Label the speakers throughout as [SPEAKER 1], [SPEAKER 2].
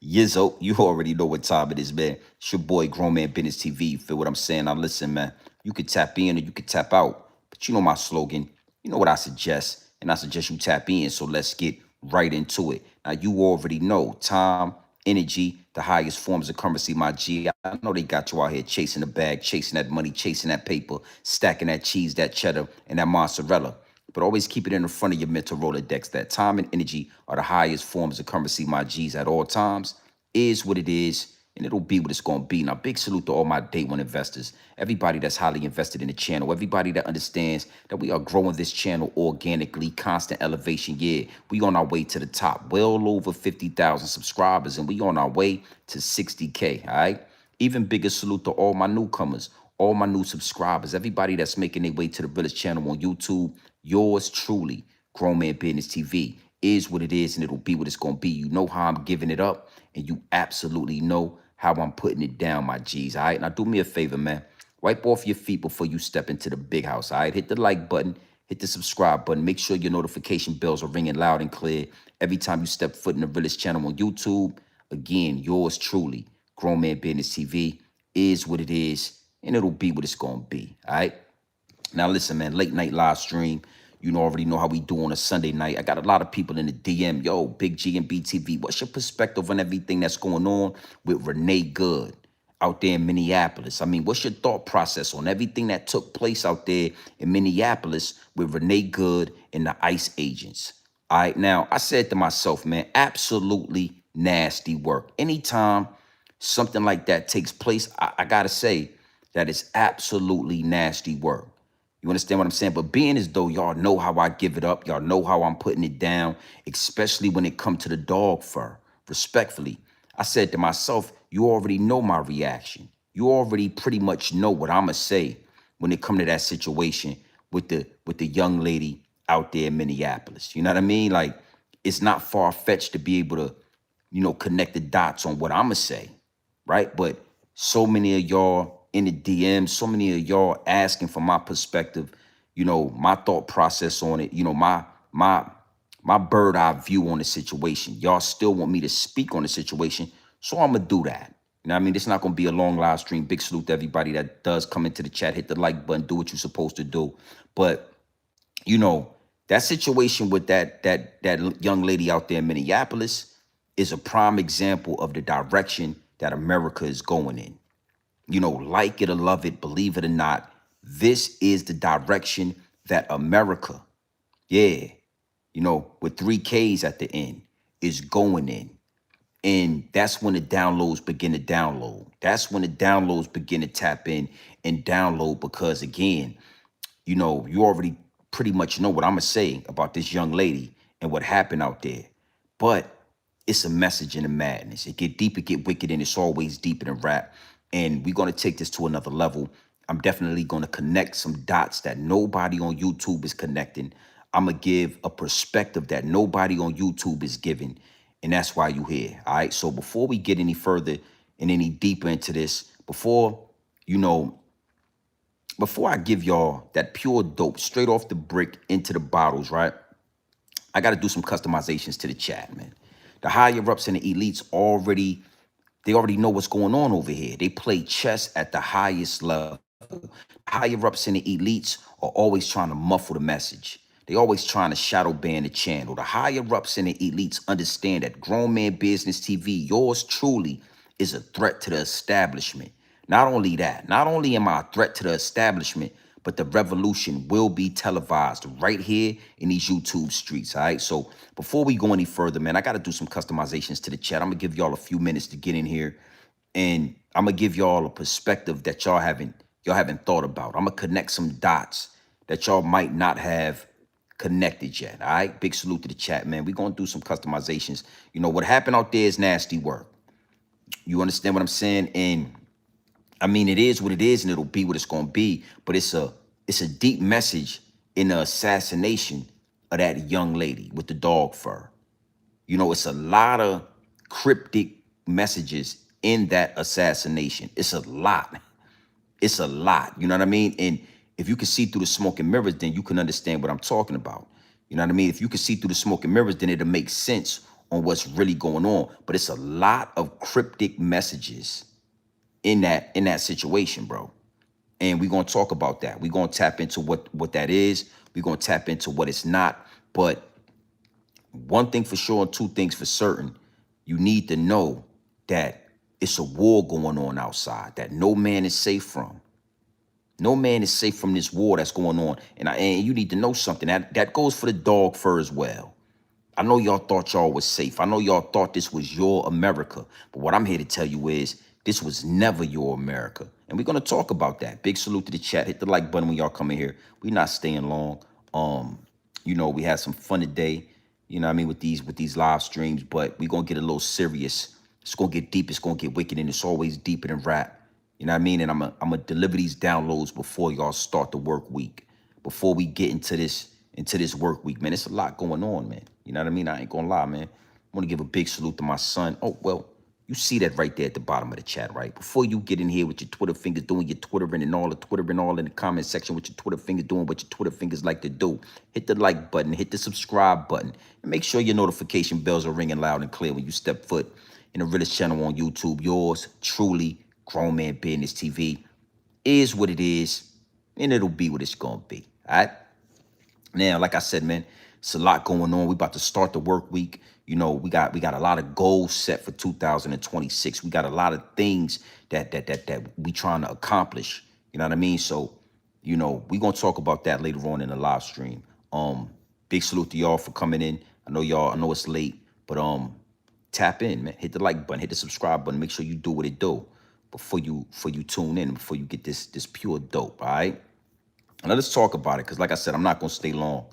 [SPEAKER 1] Yizzo, you already know what time it is, man. It's your boy, Grown Man Business TV. You feel what I'm saying? Now listen, man. You could tap in or you could tap out. But you know my slogan. You know what I suggest. And I suggest you tap in. So let's get right into it. Now you already know time, energy, the highest forms of currency, my G. I know they got you out here chasing the bag, chasing that money, chasing that paper, stacking that cheese, that cheddar, and that mozzarella. But always keep it in the front of your mental Rolodex that time and energy are the highest forms of currency, my G's, at all times. Is what it is, and it'll be what it's going to be. Now, big salute to all my day one investors, everybody that's highly invested in the channel, everybody that understands that we are growing this channel organically, constant elevation. Yeah, we on our way to the top, well over 50,000 subscribers, and we on our way to 60K, all right? Even bigger salute to all my newcomers, all my new subscribers, everybody that's making their way to the Realest channel on YouTube. Yours truly, Grown Man Business TV, is what it is, and it'll be what it's going to be. You know how I'm giving it up, and you absolutely know how I'm putting it down, my G's, all right? Now, do me a favor, man. Wipe off your feet before you step into the big house, all right? Hit the like button, hit the subscribe button. Make sure your notification bells are ringing loud and clear every time you step foot in the Realest channel on YouTube. Again, yours truly, Grown Man Business TV, is what it is, and it'll be what it's going to be, all right? Now, listen, man, late night live stream. You know, already know how we do on a Sunday night. I got a lot of people in the DM. Yo, Big G and BTV, what's your perspective on everything that's going on with Renee Good out there in Minneapolis? I mean, what's your thought process on everything that took place out there in Minneapolis with Renee Good and the ICE agents? All right, now, I said to myself, man, absolutely nasty work. Anytime something like that takes place, I got to say that it's absolutely nasty work. You understand what I'm saying? But being as though y'all know how I give it up, y'all know how I'm putting it down, especially when it comes to the dog fur, respectfully, I said to myself, you already know my reaction. You already pretty much know what I'ma say when it come to that situation with the young lady out there in Minneapolis. You know what I mean? Like, it's not far-fetched to be able to, connect the dots on what I'ma say, right? But so many of y'all in the DMs, so many of y'all asking for my perspective, my thought process on it, my bird eye view on the situation. Y'all still want me to speak on the situation, so I'm gonna do that. You know what I mean? It's not gonna be a long live stream. Big salute to everybody that does come into the chat, hit the like button, do what you're supposed to do. But you know, that situation with that young lady out there in Minneapolis is a prime example of the direction that America is going in. Like it or love it, believe it or not, this is the direction that America, yeah, with three Ks at the end, is going in. And that's when the downloads begin to download. That's when the downloads begin to tap in and download because, again, you already pretty much know what I'm going to say about this young lady and what happened out there. But it's a message in the madness. It get deep, it get wicked, and it's always deeper than rap. And we're going to take this to another level. I'm definitely going to connect some dots that nobody on YouTube is connecting. I'm going to give a perspective that nobody on YouTube is giving. And that's why you're here. All right. So before we get any further and any deeper into this, before I give y'all that pure dope straight off the brick into the bottles, right? I got to do some customizations to the chat, man. The higher ups and the elites already know what's going on over here. They play chess at the highest level. Higher ups and the elites are always trying to muffle the message. They always trying to shadow ban the channel. The higher ups and the elites understand that Grown Man Business TV, yours truly, is a threat to the establishment. Not only that, not only am I a threat to the establishment, but the revolution will be televised right here in these YouTube streets, all right? So before we go any further, man, I got to do some customizations to the chat. I'm going to give y'all a few minutes to get in here, and I'm going to give y'all a perspective that y'all haven't thought about. I'm going to connect some dots that y'all might not have connected yet, all right? Big salute to the chat, man. We're going to do some customizations. What happened out there is nasty work. You understand what I'm saying? And I mean, it is what it is, and it'll be what it's going to be. But it's a deep message in the assassination of that young lady with the dog fur. It's a lot of cryptic messages in that assassination. It's a lot. It's a lot. You know what I mean? And if you can see through the smoke and mirrors, then you can understand what I'm talking about. You know what I mean? If you can see through the smoke and mirrors, then it'll make sense on what's really going on. But it's a lot of cryptic messages in that situation, bro. And we're gonna talk about that. We're gonna tap into what that is. We're gonna tap into what it's not. But one thing for sure and two things for certain, you need to know that it's a war going on outside that no man is safe from. No man is safe from this war that's going on. And you need to know something. That goes for the dog fur as well. I know y'all thought y'all was safe. I know y'all thought this was your America. But what I'm here to tell you is this was never your America. And we're going to talk about that. Big salute to the chat. Hit the like button when y'all come in here. We're not staying long. We had some fun today, you know what I mean, with these live streams, but we're going to get a little serious. It's going to get deep. It's going to get wicked, and it's always deeper than rap. You know what I mean? And I'm gonna deliver these downloads before y'all start the work week. Before we get into this work week, man. It's a lot going on, man. You know what I mean? I ain't gonna lie, man. I want to give a big salute to my son. Oh, well, you see that right there at the bottom of the chat, right? Before you get in here with your Twitter fingers doing your Twittering and all the Twittering all in the comment section with your Twitter fingers doing what your Twitter fingers like to do. Hit the like button, hit the subscribe button, and make sure your notification bells are ringing loud and clear when you step foot in the Realest channel on YouTube. Yours truly, Grown Man Business TV, is what it is, and it'll be what it's gonna be. All right. Now, like I said, man, it's a lot going on. We about to start the work week. You know, we got a lot of goals set for 2026. We got a lot of things that we trying to accomplish. You know what I mean? So, you know, we gonna talk about that later on in the live stream. Big salute to y'all for coming in. I know it's late, but tap in, man. Hit the like button, hit the subscribe button. Make sure you do what it do before you tune in, before you get this pure dope. All right. Now let's talk about it, because like I said, I'm not gonna stay long.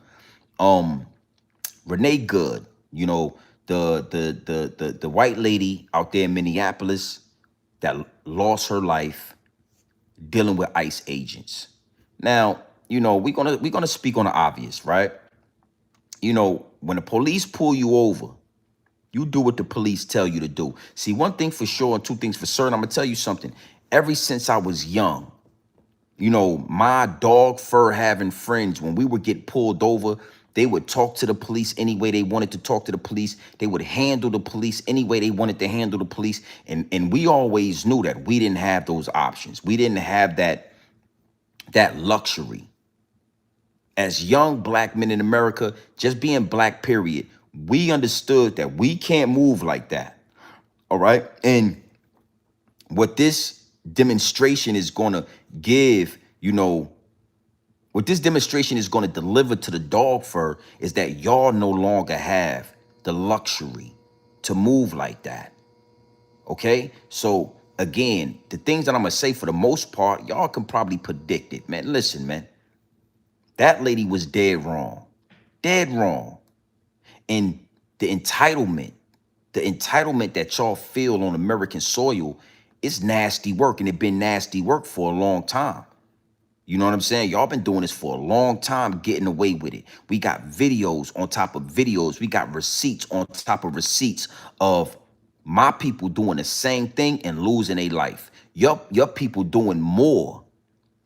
[SPEAKER 1] Renee Good, you know, the white lady out there in Minneapolis that lost her life dealing with ICE agents. Now, you know, we're gonna speak on the obvious, right? You know, when the police pull you over, you do what the police tell you to do. See, one thing for sure and two things for certain, I'm gonna tell you something. Ever since I was young, you know, my dog fur having friends, when we would get pulled over, they would talk to the police any way they wanted to talk to the police. They would handle the police any way they wanted to handle the police. And we always knew that we didn't have those options. We didn't have that luxury. As young black men in America, just being black, period, we understood that we can't move like that. All right. And what this demonstration is going to give, you know, what this demonstration is going to deliver to the dog fur is that y'all no longer have the luxury to move like that. Okay? So again, the things that I'm going to say for the most part, y'all can probably predict it, man. Listen, man, that lady was dead wrong. Dead wrong. And the entitlement that y'all feel on American soil is nasty work, and it been nasty work for a long time. You know what I'm saying? Y'all been doing this for a long time, getting away with it. We got videos on top of videos. We got receipts on top of receipts of my people doing the same thing and losing their life. Your people doing more,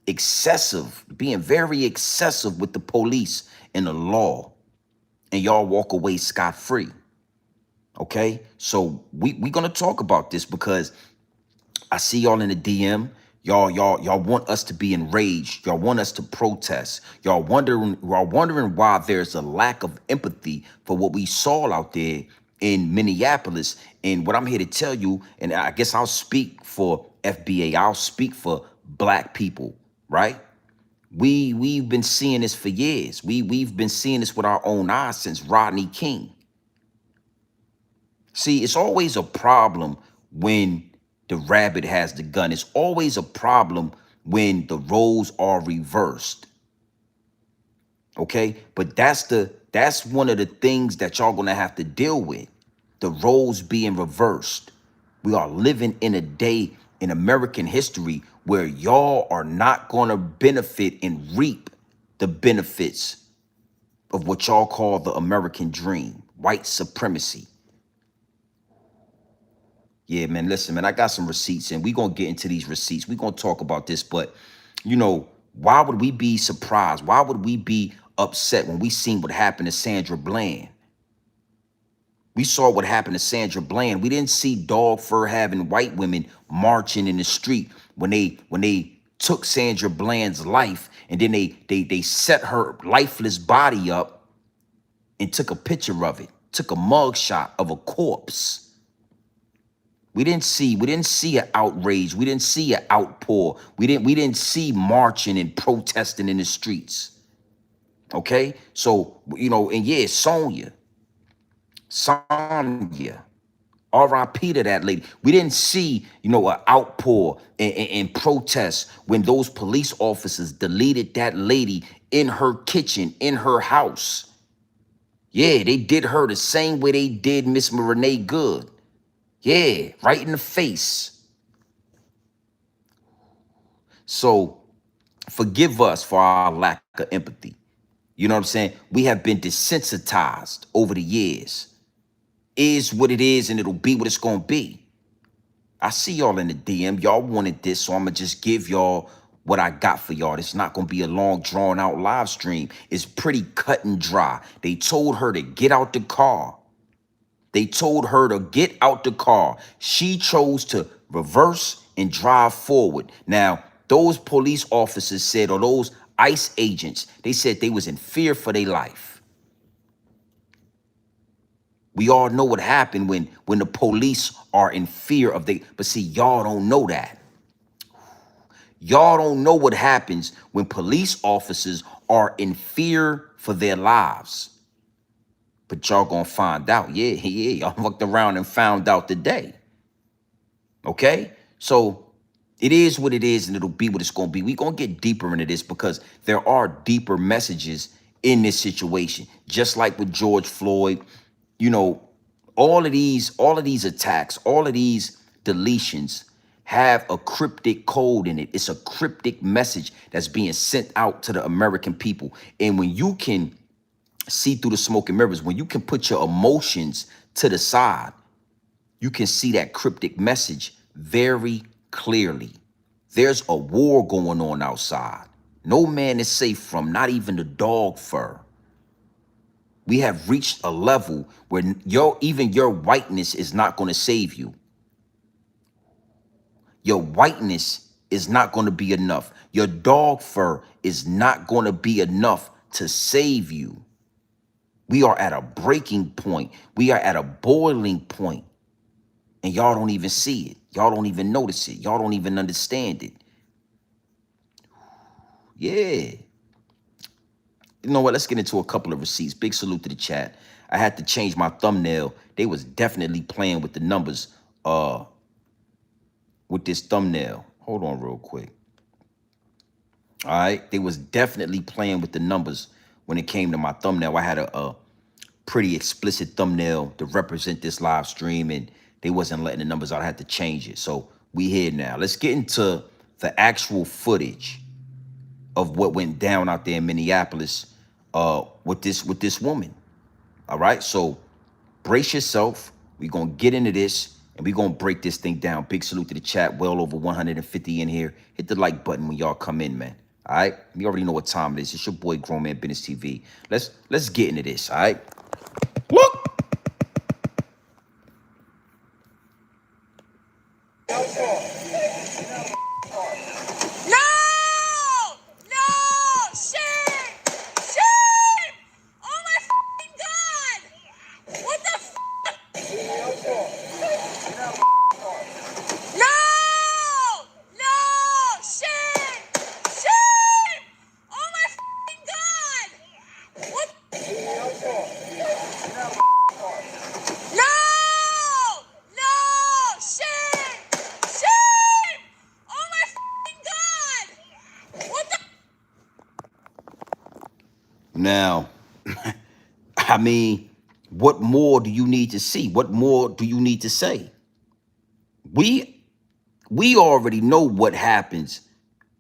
[SPEAKER 1] excessive, being very excessive with the police and the law, and y'all walk away scot-free. Okay? So we gonna talk about this because I see y'all in the DM. Y'all want us to be enraged. Y'all want us to protest. Y'all wondering why there's a lack of empathy for what we saw out there in Minneapolis. And what I'm here to tell you, and I guess I'll speak for FBA, I'll speak for black people, right? We've been seeing this for years. We've been seeing this with our own eyes since Rodney King. See, it's always a problem when the rabbit has the gun. It's always a problem when the roles are reversed. Okay? But that's one of the things that y'all gonna have to deal with. The roles being reversed. We are living in a day in American history where y'all are not gonna benefit and reap the benefits of what y'all call the American dream, white supremacy. Yeah, man, listen, man, I got some receipts, and we're going to get into these receipts. We're going to talk about this, but, you know, why would we be surprised? Why would we be upset when we seen what happened to Sandra Bland? We saw what happened to Sandra Bland. We didn't see dog fur having white women marching in the street when they took Sandra Bland's life, and then they set her lifeless body up and took a picture of it, took a mug shot of a corpse. We didn't see an outrage. We didn't see an outpour. We didn't see marching and protesting in the streets. Okay? So, and yeah, Sonya, RIP to that lady. We didn't see, an outpour and protest when those police officers deleted that lady in her kitchen, in her house. Yeah, they did her the same way they did Miss Renee Good. Yeah, right in the face. So forgive us for our lack of empathy. You know what I'm saying? We have been desensitized over the years. Is what it is, and it'll be what it's gonna be. I see y'all in the DM. Y'all wanted this, so I'm gonna just give y'all what I got for y'all. It's not gonna be a long, drawn out live stream. It's pretty cut and dry. They told her to get out the car. They told her to get out the car. She chose to reverse and drive forward. Now, those police officers said, or those ICE agents, they said they was in fear for their life. We all know what happened when the police are in fear of they, but see, y'all don't know that. Y'all don't know what happens when police officers are in fear for their lives. But y'all gonna find out. Yeah, y'all looked around and found out today. Okay? So it is what it is, and it'll be what it's gonna be. We're gonna get deeper into this because there are deeper messages in this situation. Just like with George Floyd, you know, all of these attacks, all of these deletions have a cryptic code in it. It's a cryptic message that's being sent out to the American people. And when you can see through the smoke and mirrors, when you can put your emotions to the side, you can see that cryptic message very clearly. There's a war going on outside. No man is safe from, not even the dog fur. We have reached a level where even your whiteness is not going to save you. Your whiteness is not going to be enough. Your dog fur is not going to be enough to save you. We are at a breaking point. We are at a boiling point. And y'all don't even see it. Y'all don't even notice it. Y'all don't even understand it. Yeah. You know what? Let's get into a couple of receipts. Big salute to the chat. I had to change my thumbnail. They was definitely playing with the numbers with this thumbnail. Hold on real quick. All right. They was definitely playing with the numbers when it came to my thumbnail. I had a pretty explicit thumbnail to represent this live stream, and they wasn't letting the numbers out. I had to change it. So we here now. Let's get into the actual footage of what went down out there in Minneapolis with this woman. All right. So brace yourself. We're gonna get into this and we're gonna break this thing down. Big salute to the chat. Well over 150 in here. Hit the like button when y'all come in, man. All right. You already know what time it is. It's your boy Grown Man Business TV. Let's get into this. All right. Look. Now, I mean, what more do you need to see? What more do you need to say? We already know what happens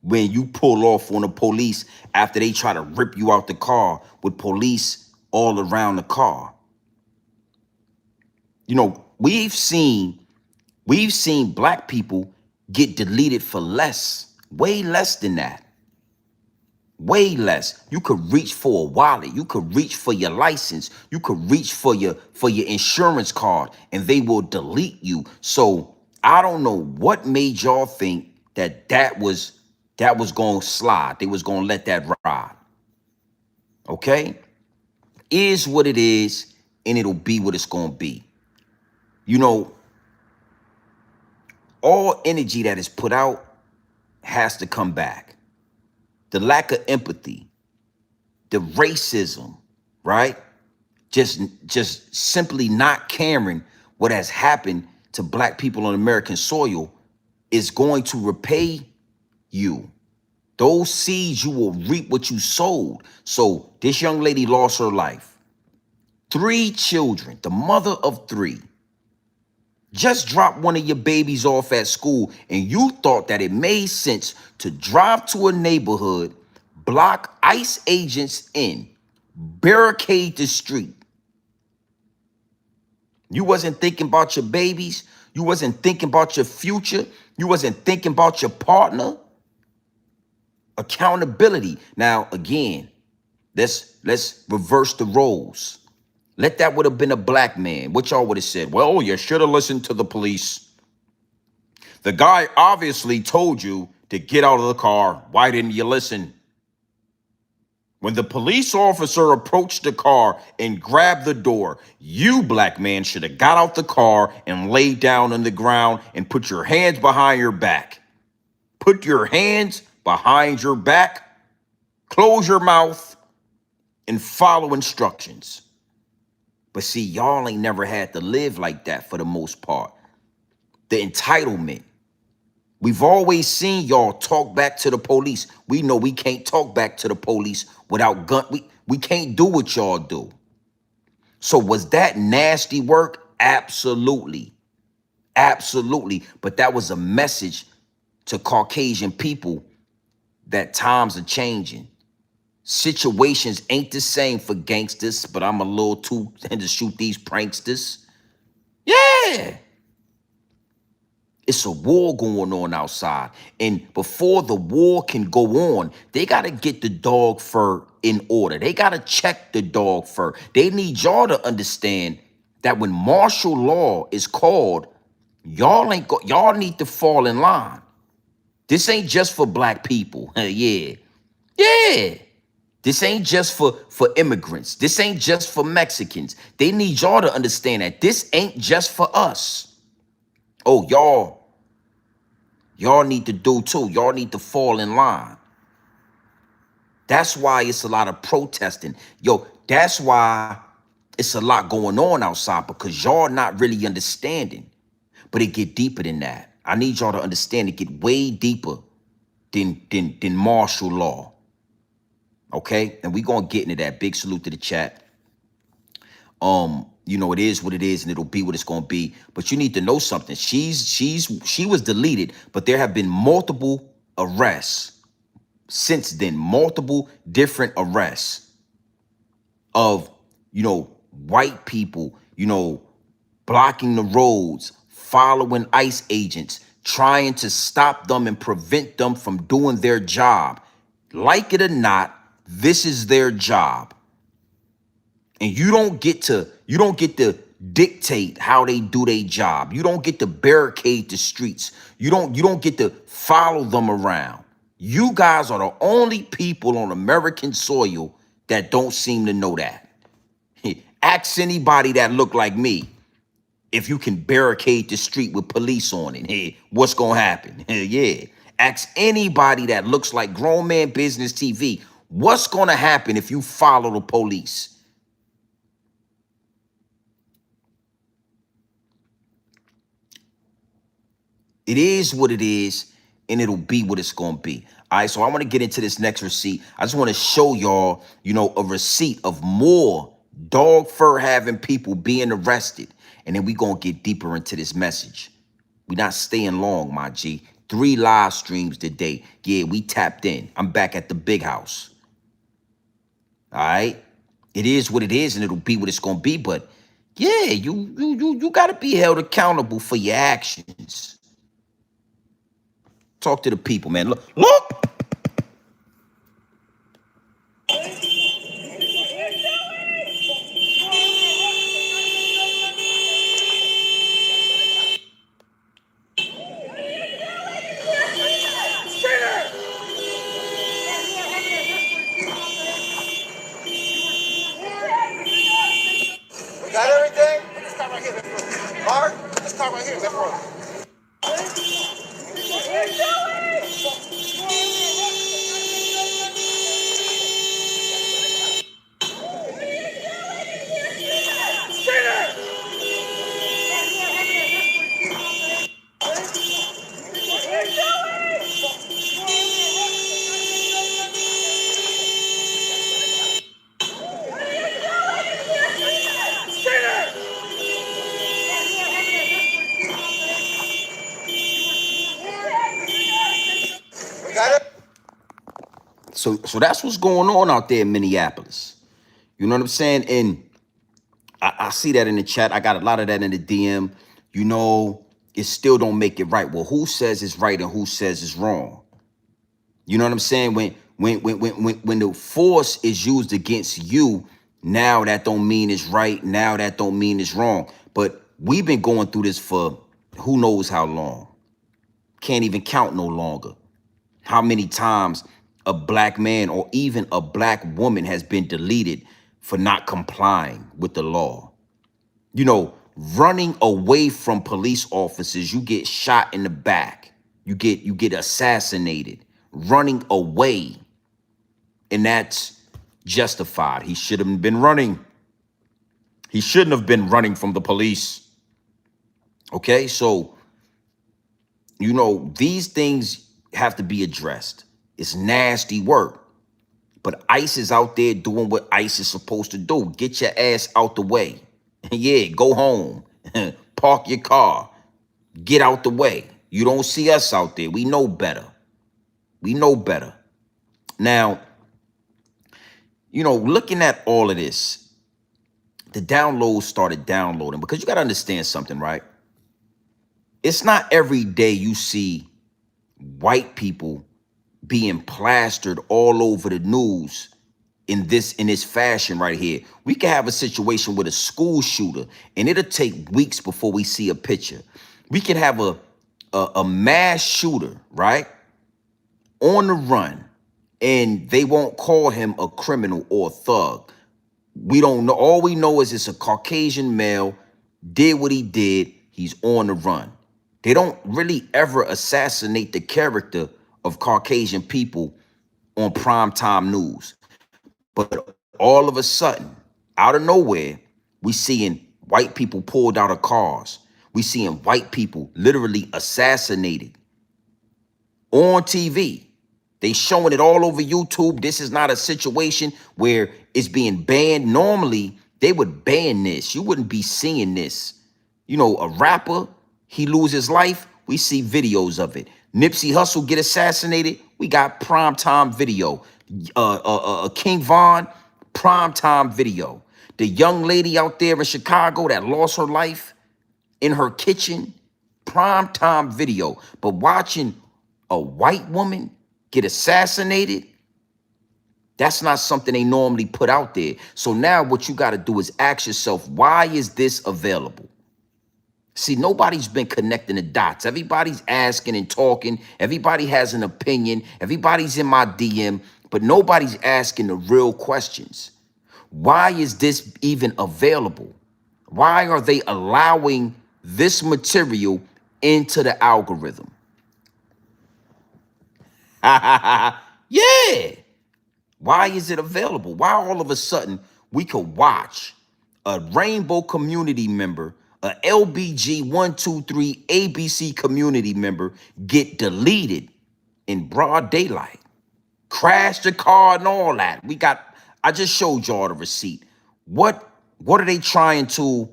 [SPEAKER 1] when you pull off on the police after they try to rip you out the car with police all around the car. You know, we've seen black people get deleted for less, way less than that. Way less. You could reach for a wallet. You could reach for your license. You could reach for your insurance card, and they will delete you. So I don't know what made y'all think that that was gonna slide. They was gonna let that ride. Okay, is what it is, and it'll be what it's gonna be. You know, all energy that is put out has to come back. The lack of empathy, the racism, right? Just simply not caring what has happened to black people on American soil is going to repay you. Those seeds, you will reap what you sowed. So this young lady lost her life. 3 children, the mother of 3. Just drop one of your babies off at school, and you thought that it made sense to drive to a neighborhood, block ICE agents in, barricade the street. You wasn't thinking about your babies. You wasn't thinking about your future. You wasn't thinking about your partner. Accountability. Now, again, let's reverse the roles. Let that would have been a black man. What y'all would have said? Well, you should have listened to the police. The guy obviously told you to get out of the car. Why didn't you listen? When the police officer approached the car and grabbed the door, you, black man, should have got out the car and laid down on the ground and put your hands behind your back. Put your hands behind your back, close your mouth, and follow instructions. But see, y'all ain't never had to live like that for the most part. The entitlement. We've always seen y'all talk back to the police. We know we can't talk back to the police without gun. We can't do what y'all do. So was that nasty work? Absolutely. Absolutely. But that was a message to Caucasian people that times are changing. Situations ain't the same for gangsters, but I'm a little too to shoot these pranksters. Yeah. It's a war going on outside. And before the war can go on, they got to get the dog fur in order. They got to check the dog fur. They need y'all to understand that when martial law is called, y'all need to fall in line. This ain't just for black people. Yeah. Yeah. This ain't just for immigrants. This ain't just for Mexicans. They need y'all to understand that this ain't just for us. Oh, y'all need to do too. Y'all need to fall in line. That's why it's a lot of protesting. Yo, that's why it's a lot going on outside, because y'all not really understanding. But it get deeper than that. I need y'all to understand it get way deeper than martial law. Okay? And we gonna get into that. Big salute to the chat. You know, it is what it is, and it'll be what it's gonna be. But you need to know something. She was deleted, but there have been multiple arrests since then, multiple different arrests of, white people, blocking the roads, following ICE agents, trying to stop them and prevent them from doing their job. Like it or not, this is their job. And you don't get to dictate how they do their job. You don't get to barricade the streets. You don't get to follow them around. You guys are the only people on American soil that don't seem to know that. Ask anybody that look like me if you can barricade the street with police on it. Hey, what's gonna happen? Yeah. Ask anybody that looks like Grown Man Business TV, what's gonna happen if you follow the police? It is what it is, and it'll be what it's going to be. All right, so I want to get into this next receipt. I just want to show y'all, a receipt of more dog fur having people being arrested. And then we going to get deeper into this message. We not staying long, my G. 3 live streams today. Yeah, we tapped in. I'm back at the big house. All right? It is what it is, and it'll be what it's going to be. But yeah, you got to be held accountable for your actions. Talk to the people, man. Look.
[SPEAKER 2] We got everything? This car right here, left row. Mark, this car right here, left row. We got it?
[SPEAKER 1] So that's what's going on out there in Minneapolis. You know what I'm saying? And I see that in the chat. I got a lot of that in the DM. You know, it still don't make it right. Well, who says it's right and who says it's wrong? You know what I'm saying? When the force is used against you, now that don't mean it's right. Now that don't mean it's wrong. But we've been going through this for who knows how long. Can't even count no longer. How many times a black man or even a black woman has been deleted for not complying with the law? You know, running away from police officers, you get shot in the back. You get assassinated. Running away, and that's justified. He should have been running. He shouldn't have been running from the police. Okay, so you know, these things have to be addressed. It's nasty work. But ICE is out there doing what ICE is supposed to do. Get your ass out the way. Yeah, go home. Park your car. Get out the way. You don't see us out there. We know better. We know better. Now, you know, looking at all of this, the downloads started downloading because you got to understand something, right? It's not every day you see white people being plastered all over the news in this fashion right here. We can have a situation with a school shooter and it'll take weeks before we see a picture. We can have a mass shooter, right? On the run, and they won't call him a criminal or a thug. We don't know. All we know is it's a Caucasian male, did what he did, he's on the run. They don't really ever assassinate the character of Caucasian people on primetime news. But all of a sudden, out of nowhere, we seeing white people pulled out of cars. We seeing white people literally assassinated on TV. They showing it all over YouTube. This is not a situation where it's being banned. Normally, they would ban this. You wouldn't be seeing this. You know, a rapper, he lose his life. We see videos of it. Nipsey Hussle get assassinated. We got primetime video. King Von, primetime video. The young lady out there in Chicago that lost her life in her kitchen, primetime video. But watching a white woman get assassinated, that's not something they normally put out there. So now what you got to do is ask yourself, why is this available? See, nobody's been connecting the dots. Everybody's asking and talking. Everybody has an opinion. Everybody's in my DM, but nobody's asking the real questions. Why is this even available? Why are they allowing this material into the algorithm? Yeah. Why is it available? Why all of a sudden we could watch a Rainbow community member, a LBG123 ABC community member get deleted in broad daylight, crash the car and all that? I just showed y'all the receipt. What are they trying to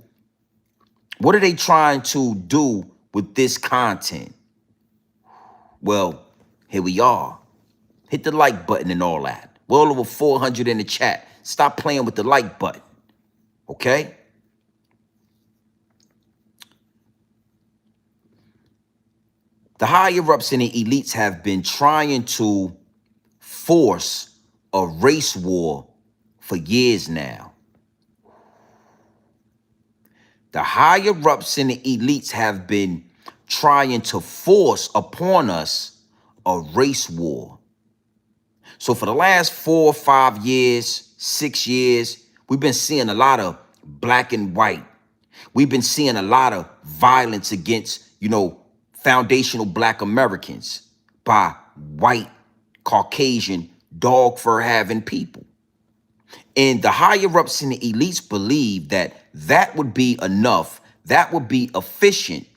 [SPEAKER 1] do with this content? Well, here we are. Hit the like button and all that. Well over 400 in the chat. Stop playing with the like button, okay? The higher ups and the elites have been trying to force a race war for years now. The higher ups and the elites have been trying to force upon us a race war. So for the last 4 or 5 years, 6 years, we've been seeing a lot of black and white. We've been seeing a lot of violence against, foundational black Americans by white, Caucasian, dog fur having people. And the higher ups and the elites believe that that would be enough, that would be efficient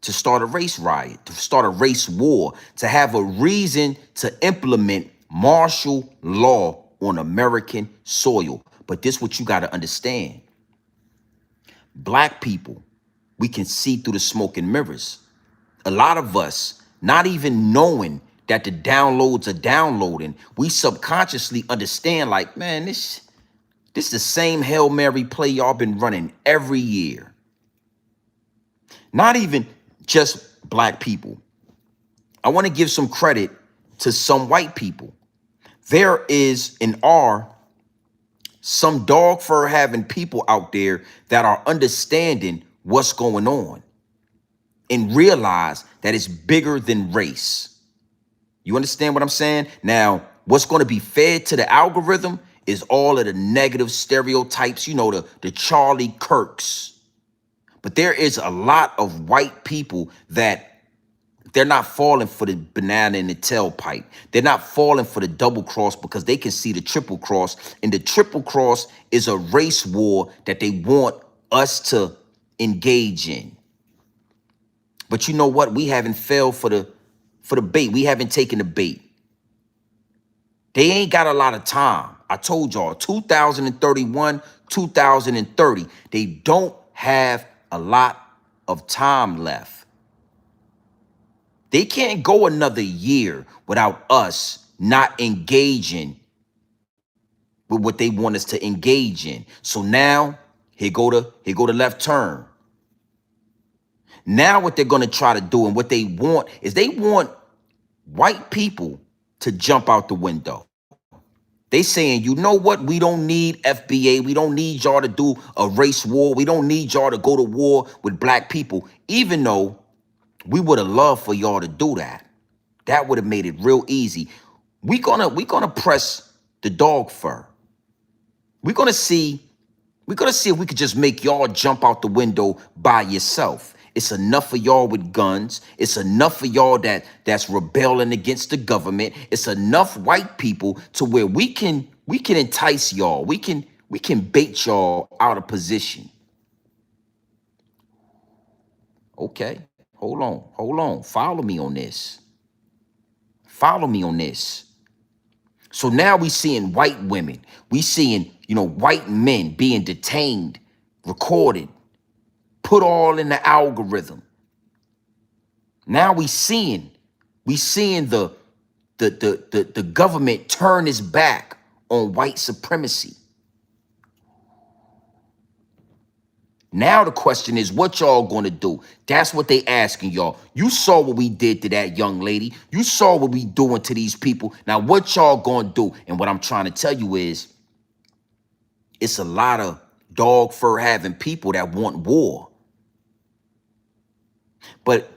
[SPEAKER 1] to start a race riot, to start a race war, to have a reason to implement martial law on American soil. But this is what you got to understand. Black people, we can see through the smoke and mirrors. A lot of us, not even knowing that the downloads are downloading, we subconsciously understand like, man, this is the same Hail Mary play y'all been running every year. Not even just black people. I want to give some credit to some white people. There is and are some dog fur having people out there that are understanding what's going on and realize that it's bigger than race. You understand what I'm saying? Now, what's going to be fed to the algorithm is all of the negative stereotypes, the Charlie Kirks. But there is a lot of white people that they're not falling for the banana in the tailpipe. They're not falling for the double cross because they can see the triple cross. And the triple cross is a race war that they want us to engage in. But you know what? We haven't fell for the bait. We haven't taken the bait. They ain't got a lot of time. I told y'all, 2031, 2030. They don't have a lot of time left. They can't go another year without us not engaging with what they want us to engage in. So now, here go the left turn. Now what they're going to try to do and what they want is they want white people to jump out the window. They saying, you know what? We don't need FBA. We don't need y'all to do a race war. We don't need y'all to go to war with black people, even though we would have loved for y'all to do that. That would have made it real easy. We gonna press the dog fur. We're gonna see if we could just make y'all jump out the window by yourself. It's enough for y'all with guns. It's enough for y'all that's rebelling against the government. It's enough white people to where we can entice y'all. We can bait y'all out of position. Okay, hold on. Follow me on this. Follow me on this. So now we seeing white women. We seeing, white men being detained, recorded, put all in the algorithm. Now we seeing the government turn its back on white supremacy. Now the question is, what y'all gonna do? That's what they asking y'all. You saw what we did to that young lady. You saw what we doing to these people. Now what y'all gonna do? And what I'm trying to tell you is, it's a lot of dog fur having people that want war. But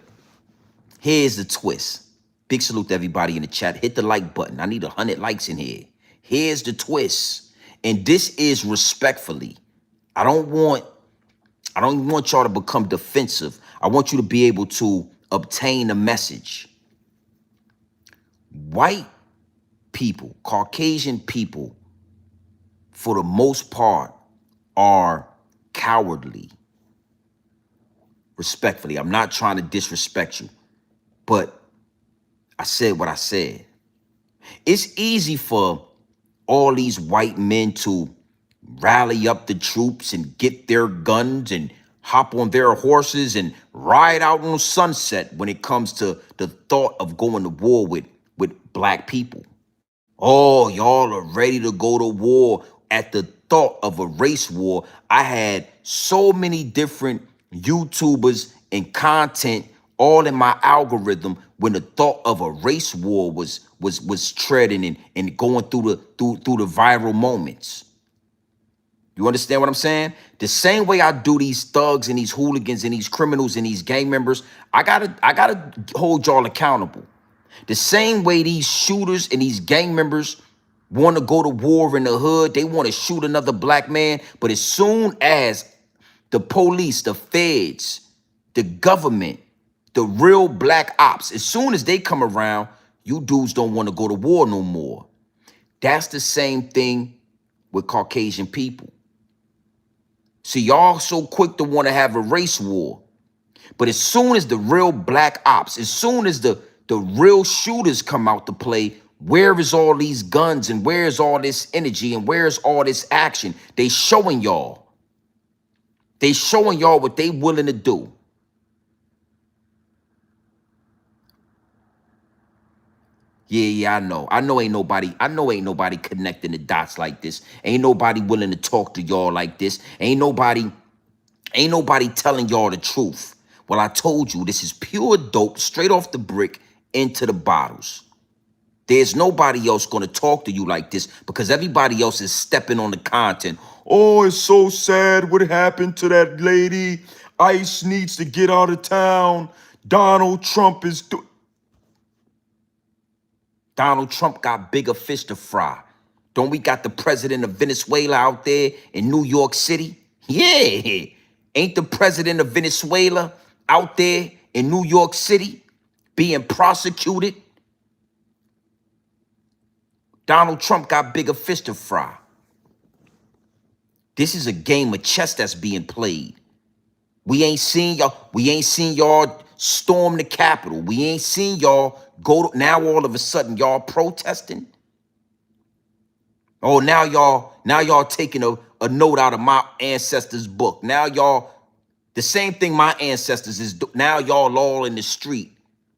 [SPEAKER 1] here's the twist. Big salute to everybody in the chat. Hit the like button. I need 100 likes in here. Here's the twist. And this is respectfully. I don't want y'all to become defensive. I want you to be able to obtain a message. White people, Caucasian people, for the most part, are cowardly. Respectfully, I'm not trying to disrespect you, but I said what I said. It's easy for all these white men to rally up the troops and get their guns and hop on their horses and ride out on sunset when it comes to the thought of going to war with black people. Oh, y'all are ready to go to war at the thought of a race war. I had so many different YouTubers and content all in my algorithm when the thought of a race war was treading and going through the viral moments. You understand what I'm saying? The same way I do these thugs and these hooligans and these criminals and these gang members, I gotta hold y'all accountable. The same way these shooters and these gang members want to go to war in the hood, they want to shoot another black man, but as soon as the police, the feds, the government, the real black ops, as soon as they come around, you dudes don't want to go to war no more. That's the same thing with Caucasian people. See, y'all so quick to want to have a race war. But as soon as the real black ops, as soon as the real shooters come out to play, where is all these guns and where's all this energy and where's all this action? They showing y'all. They showing y'all what they willing to do. Yeah, I know. I know ain't nobody connecting the dots like this. Ain't nobody willing to talk to y'all like this. Ain't nobody telling y'all the truth. Well, I told you this is pure dope, straight off the brick into the bottles. There's nobody else going to talk to you like this because everybody else is stepping on the content. Oh, it's so sad what happened to that lady. ICE needs to get out of town. Donald Trump is Donald Trump got bigger fish to fry. Don't we got the president of Venezuela out there in New York City? Yeah. Ain't the president of Venezuela out there in New York City being prosecuted? Donald Trump got bigger fish to fry. This is a game of chess that's being played. We ain't seen y'all storm the Capitol. We ain't seen y'all now all of a sudden y'all protesting. Oh, now y'all taking a note out of my ancestors' book. Now y'all, the same thing my ancestors is now y'all all in the street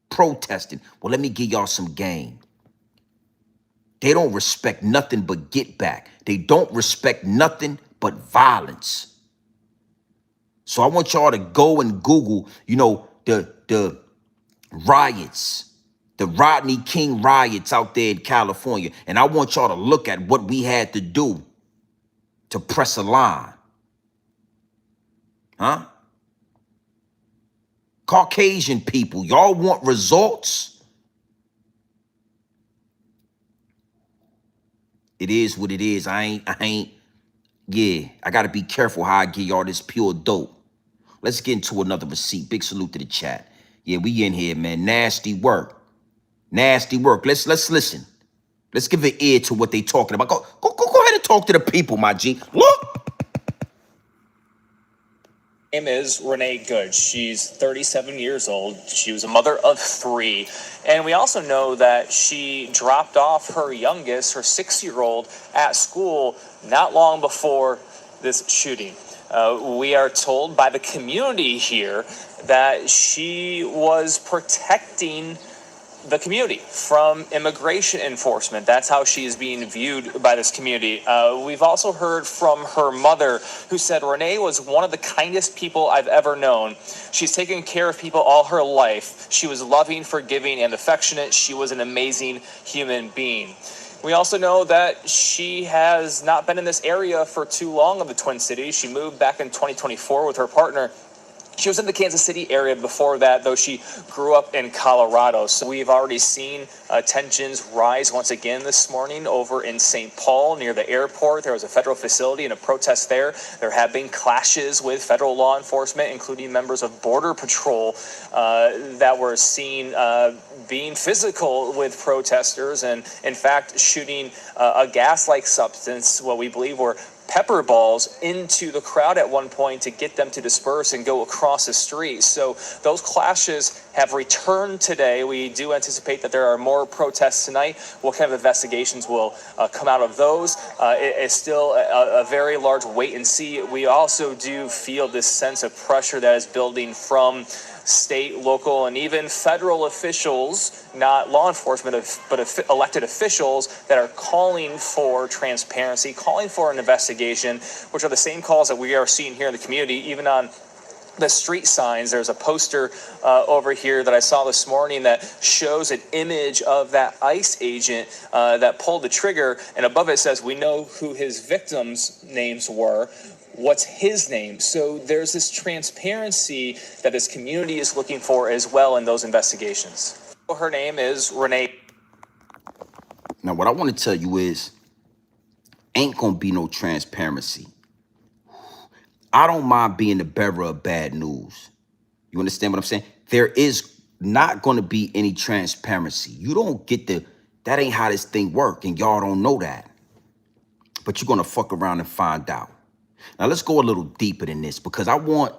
[SPEAKER 1] protesting. Well, let me give y'all some game. They don't respect nothing but get back. They don't respect nothing but violence. So I want y'all to go and Google, the riots, the Rodney King riots out there in California. And I want y'all to look at what we had to do to press a line. Huh? Caucasian people, y'all want results? It is what it is. I gotta be careful how I give y'all this pure dope. Let's get into another receipt. Big salute to the chat. Yeah, we in here, man. Nasty work. Nasty work. Let's listen. Let's give an ear to what they talking about. Go ahead and talk to the people, my G. Look.
[SPEAKER 3] Name is Renee Good. She's 37 years old. She was a mother of 3. And we also know that she dropped off her youngest, her 6-year-old, at school not long before this shooting. We are told by the community here that she was protecting the community from immigration enforcement. That's how she is being viewed by this community. We've also heard from her mother, who said Renee was one of the kindest people I've ever known. She's taken care of people all her life. She was loving, forgiving, and affectionate. She was an amazing human being. We also know that she has not been in this area for too long of the Twin Cities. She moved back in 2024 with her partner. She was in the Kansas City area before that, though she grew up in Colorado. So we've already seen tensions rise once again this morning over in St. Paul near the airport. There was a federal facility and a protest there. There have been clashes with federal law enforcement, including members of Border Patrol that were seen being physical with protesters and, in fact, shooting a gas-like substance, what we believe were pepper balls, into the crowd at one point to get them to disperse and go across the street. So those clashes have returned today. We do anticipate that there are more protests tonight. What kind of investigations will come out of those? It's still a very large wait and see. We also do feel this sense of pressure that is building from state, local, and even federal officials, not law enforcement, but elected officials that are calling for transparency, calling for an investigation, which are the same calls that we are seeing here in the community, even on the street signs. There's a poster over here that I saw this morning that shows an image of that ICE agent that pulled the trigger, and above it says, "We know who his victims' names were. What's his name?" So there's this transparency that this community is looking for as well in those investigations. Her name is Renee.
[SPEAKER 1] Now, what I want to tell you is, ain't gonna be no transparency. I don't mind being the bearer of bad news. You understand what I'm saying? There is not gonna be any transparency. You don't get that ain't how this thing work, and y'all don't know that. But you're gonna fuck around and find out. Now let's go a little deeper than this, because I want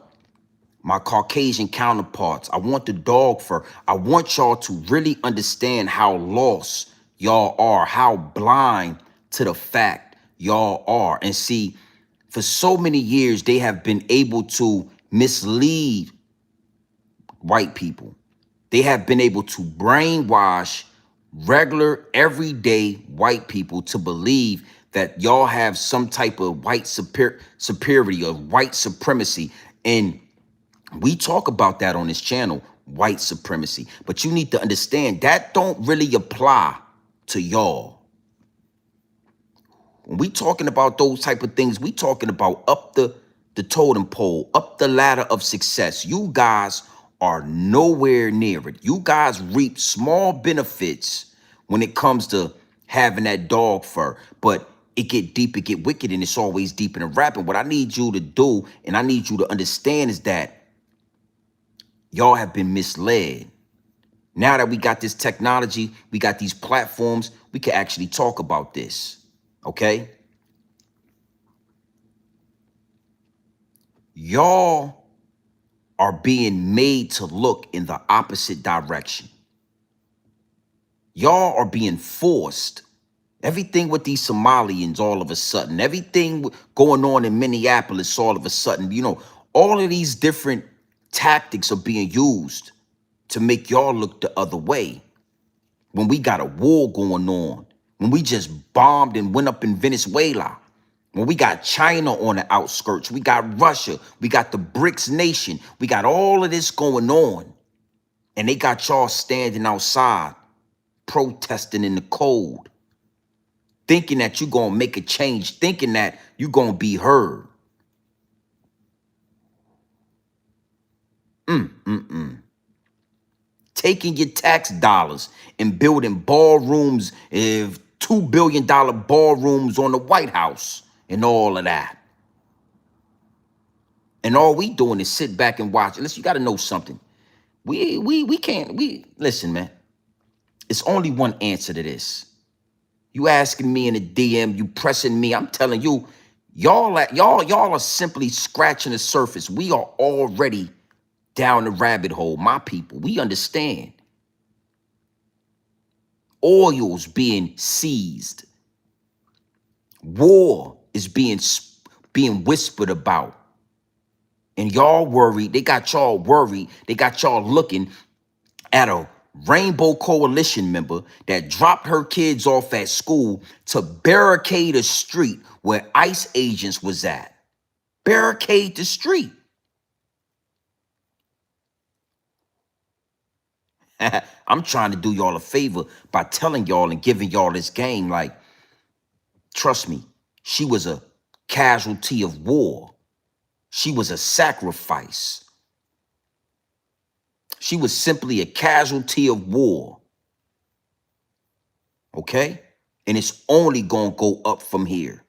[SPEAKER 1] my Caucasian counterparts, I want the dog fur, I want y'all to really understand how lost y'all are, how blind to the fact y'all are. And see, for so many years, they have been able to mislead white people. They have been able to brainwash regular, everyday white people to believe that y'all have some type of white superiority or white supremacy. And we talk about that on this channel, white supremacy. But you need to understand that don't really apply to y'all. When we talking about those type of things, we talking about up the totem pole, up the ladder of success. You guys are nowhere near it. You guys reap small benefits when it comes to having that dog fur, but it get deep, it get wicked, and it's always deep in the rapping. What I need you to do, and I need you to understand, is that y'all have been misled. Now that we got this technology, we got these platforms, we can actually talk about this, okay? Y'all are being made to look in the opposite direction. Y'all are being forced. Everything with these Somalians all of a sudden, everything going on in Minneapolis all of a sudden, all of these different tactics are being used to make y'all look the other way. When we got a war going on, when we just bombed and went up in Venezuela, when we got China on the outskirts, we got Russia, we got the BRICS nation, we got all of this going on. And they got y'all standing outside, protesting in the cold, thinking that you're going to make a change, thinking that you're going to be heard. Taking your tax dollars and building ballrooms, $2 billion ballrooms on the White House and all of that. And all we doing is sit back and watch. Listen, you got to know something. We can't, listen, man. It's only one answer to this. You asking me in a DM, you pressing me. I'm telling you, y'all are simply scratching the surface. We are already down the rabbit hole, my people. We understand. Oil's being seized. War is being whispered about. And y'all worried. They got y'all worried. They got y'all looking at a Rainbow Coalition member that dropped her kids off at school to barricade a street where ICE agents was at. Barricade the street. I'm trying to do y'all a favor by telling y'all and giving y'all this game. Like, trust me, she was a casualty of war. She was a sacrifice. She was simply a casualty of war. Okay? And it's only going to go up from here.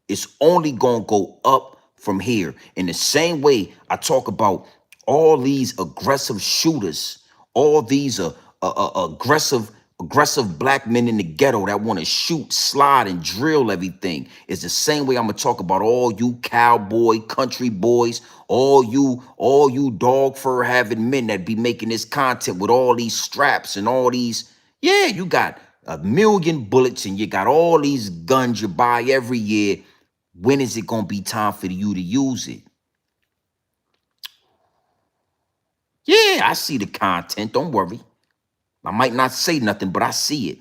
[SPEAKER 1] It's only going to go up from here. In the same way I talk about all these aggressive shooters, all these aggressive black men in the ghetto that want to shoot, slide, and drill everything. It's the same way I'm going to talk about all you cowboy country boys, all you dog fur having men that be making this content with all these straps and all these. Yeah, you got 1 million bullets and you got all these guns you buy every year. When is it going to be time for you to use it? Yeah, I see the content. Don't worry. I might not say nothing, but I see it.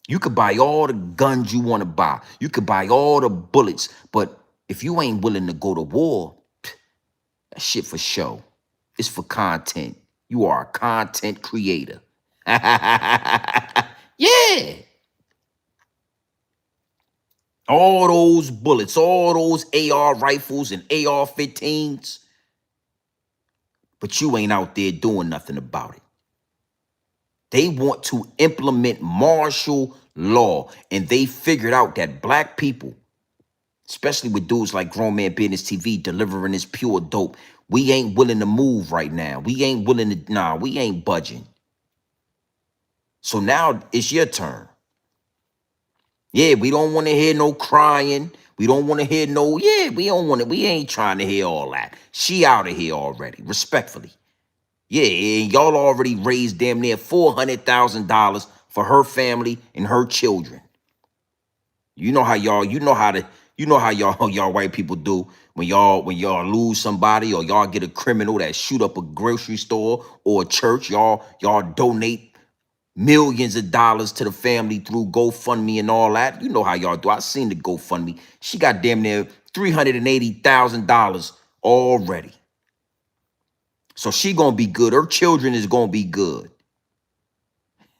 [SPEAKER 1] You could buy all the guns you want to buy. You could buy all the bullets. But if you ain't willing to go to war, That shit for show. It's for content. You are a content creator. Yeah. All those bullets, all those AR rifles and AR-15s, but you ain't out there doing nothing about it. They want to implement martial law, and they figured out that black people, especially with dudes like Grown Man Business TV delivering this pure dope, we ain't willing to move right now. We ain't willing to, we ain't budging. So now it's your turn. Yeah, we don't want to hear no crying. We don't want to hear no, we don't want to, we ain't trying to hear all that. She out of here already, respectfully. Yeah, and y'all already raised damn near $400,000 for her family and her children. You know how y'all, y'all white people do when y'all lose somebody or y'all get a criminal that shoot up a grocery store or a church. Y'all donate millions of dollars to the family through GoFundMe and all that. You know how y'all do. I seen the GoFundMe. She got damn near $380,000 already. So she gonna be good. Her children is gonna be good.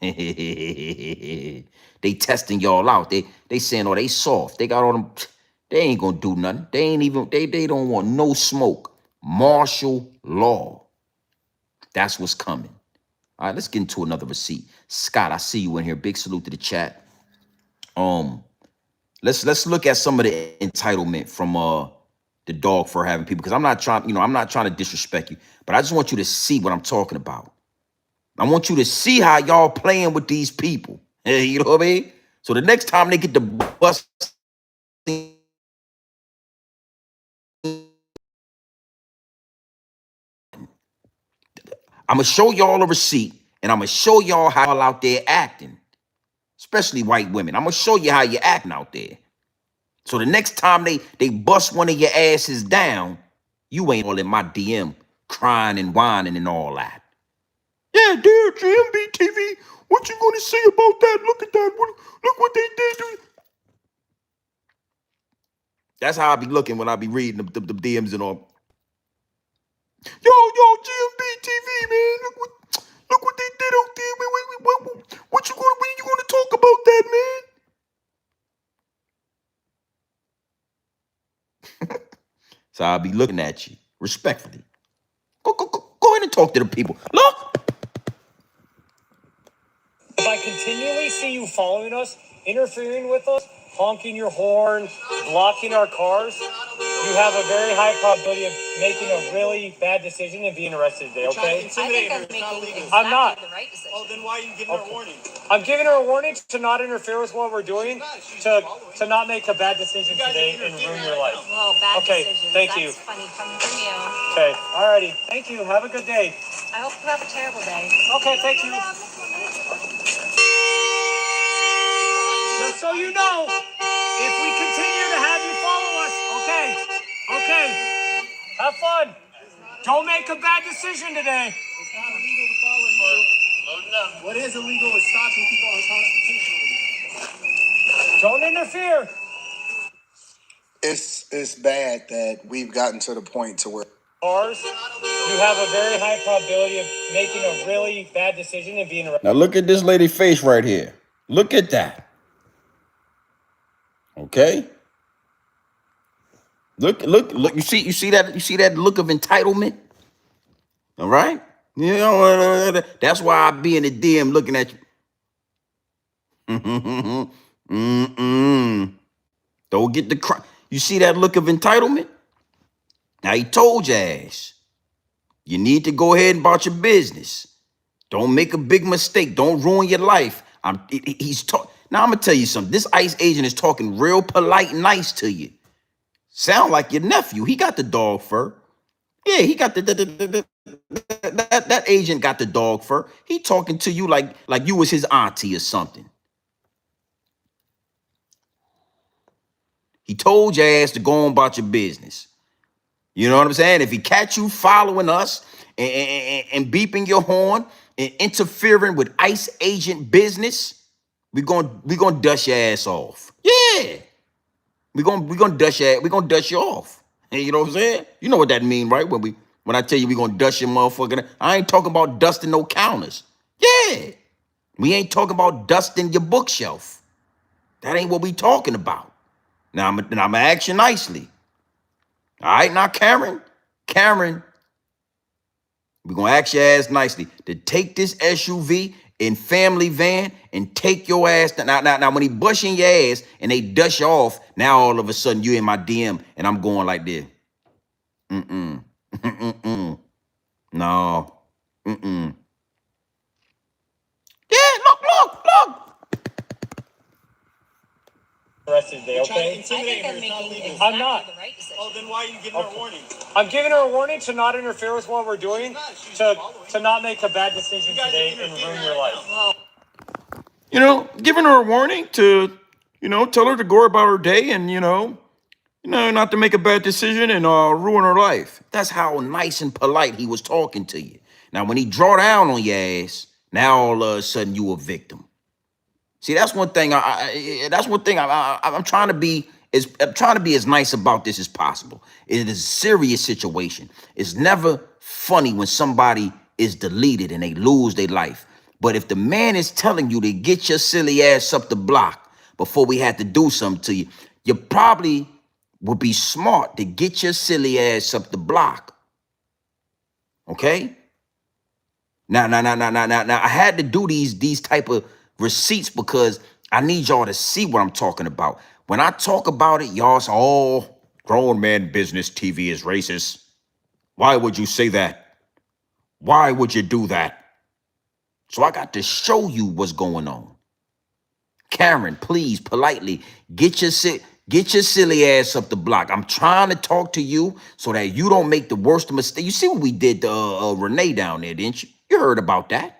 [SPEAKER 1] They testing y'all out. They saying, oh, they soft. They got all them. They ain't gonna do nothing. They ain't even. They don't want no smoke. Martial law. That's what's coming. All right, let's get into another receipt. Scott, I see you in here. Big salute to the chat. Let's look at some of the entitlement from the dog for having people, because I'm not trying to disrespect you, but I just want you to see what I'm talking about. I want you to see how y'all playing with these people. You know what I mean? So the next time they get the bus, I'm gonna show y'all a receipt, and I'm gonna show y'all how y'all out there acting, especially white women. I'm gonna show you how you're acting out there. So the next time they bust one of your asses down, you ain't all in my DM crying and whining and all that. Yeah, dear GMB TV, what you gonna say about that? Look at that. Look what they did. That's how I be looking when I be reading the DMs and all. Yo, GMB TV, man. Look what they did out there, man. When you gonna talk about that, man? So I'll be looking at you respectfully. Go ahead and talk to the people. Look.
[SPEAKER 3] If I continually see you following us, interfering with us, honking your horn, blocking our cars, you have a very high probability of making a really bad decision and being arrested today, okay?
[SPEAKER 2] I think I'm making exactly
[SPEAKER 3] I'm not.
[SPEAKER 2] the right decision. Oh, then why are you giving her a warning?
[SPEAKER 3] I'm giving her a warning to not interfere with what we're doing, to not make a bad decision today and ruin your life.
[SPEAKER 2] Well, bad decisions.
[SPEAKER 3] Thank you.
[SPEAKER 2] That's funny coming from you.
[SPEAKER 3] Okay, alrighty. Thank you. Have a good day.
[SPEAKER 2] I hope you have a terrible day.
[SPEAKER 3] Okay, thank you. Just so you know, if we continue to have you follow us, okay, have fun. Don't make a bad decision today.
[SPEAKER 2] It's not illegal to follow you. What is illegal is stopping people unconstitutionally.
[SPEAKER 3] Don't interfere.
[SPEAKER 4] It's bad that we've gotten to the point to where
[SPEAKER 3] Cars, you have a very high probability of making a really bad decision and being arrested.
[SPEAKER 1] Now look at this lady face right here. Look at that. Okay. Look. You see that look of entitlement? All right. You know, that's why I be in the DM looking at you. Don't get the cry. You see that look of entitlement? Now he told your ass, you need to go ahead and about your business. Don't make a big mistake. Don't ruin your life. He's talking. Now I'm gonna tell you something. This ICE agent is talking real polite and nice to you. Sound like your nephew. He got the dog fur. Yeah, he got that agent got the dog fur. He talking to you like you was his auntie or something. He told your ass to go on about your business. You know what I'm saying? If he catch you following us and beeping your horn and interfering with ICE agent business, we gonna dust your ass off. Yeah, we gonna dust you off. Hey, you know what I'm saying? You know what that mean, right? When I tell you we gonna dust your motherfucking, I ain't talking about dusting no counters. Yeah. We ain't talking about dusting your bookshelf. That ain't what we talking about. Now I'm gonna ask you nicely. All right, now Karen, we gonna ask your ass nicely to take this SUV in family van and take your ass. Now, when he bushing your ass and they dust you off, now all of a sudden you in my DM and I'm going like this. No. Yeah, look.
[SPEAKER 3] The rest of the day,
[SPEAKER 2] You're trying to
[SPEAKER 3] okay?
[SPEAKER 2] intimidate her.
[SPEAKER 5] I'm
[SPEAKER 2] It's not
[SPEAKER 5] making
[SPEAKER 2] legal.
[SPEAKER 5] exactly
[SPEAKER 3] I'm not.
[SPEAKER 5] the right decision.
[SPEAKER 2] Oh, then why are you giving her a warning?
[SPEAKER 3] I'm giving her a warning to not interfere with what we're doing,
[SPEAKER 2] She's
[SPEAKER 3] to
[SPEAKER 2] following.
[SPEAKER 3] not make a bad decision
[SPEAKER 2] You guys
[SPEAKER 3] today
[SPEAKER 2] are
[SPEAKER 3] and
[SPEAKER 2] interfering
[SPEAKER 3] ruin your
[SPEAKER 2] right
[SPEAKER 3] life.
[SPEAKER 2] now.
[SPEAKER 1] Giving her a warning to, tell her to go about her day and, not to make a bad decision and ruin her life. That's how nice and polite he was talking to you. Now, when he draw down on your ass, now all of a sudden you a victim. See, that's one thing. That's one thing. I'm trying to be as nice about this as possible. It is a serious situation. It's never funny when somebody is deleted and they lose their life. But if the man is telling you to get your silly ass up the block before we had to do something to you, you probably would be smart to get your silly ass up the block. Okay? Now, I had to do these type of receipts because I need y'all to see what I'm talking about. When I talk about it, y'all say, "Oh, grown man business TV is racist. Why would you say that? Why would you do that?" So I got to show you what's going on. Karen, please, politely, get your silly ass up the block. I'm trying to talk to you so that you don't make the worst mistake. You see what we did to Renee down there, didn't you? You heard about that.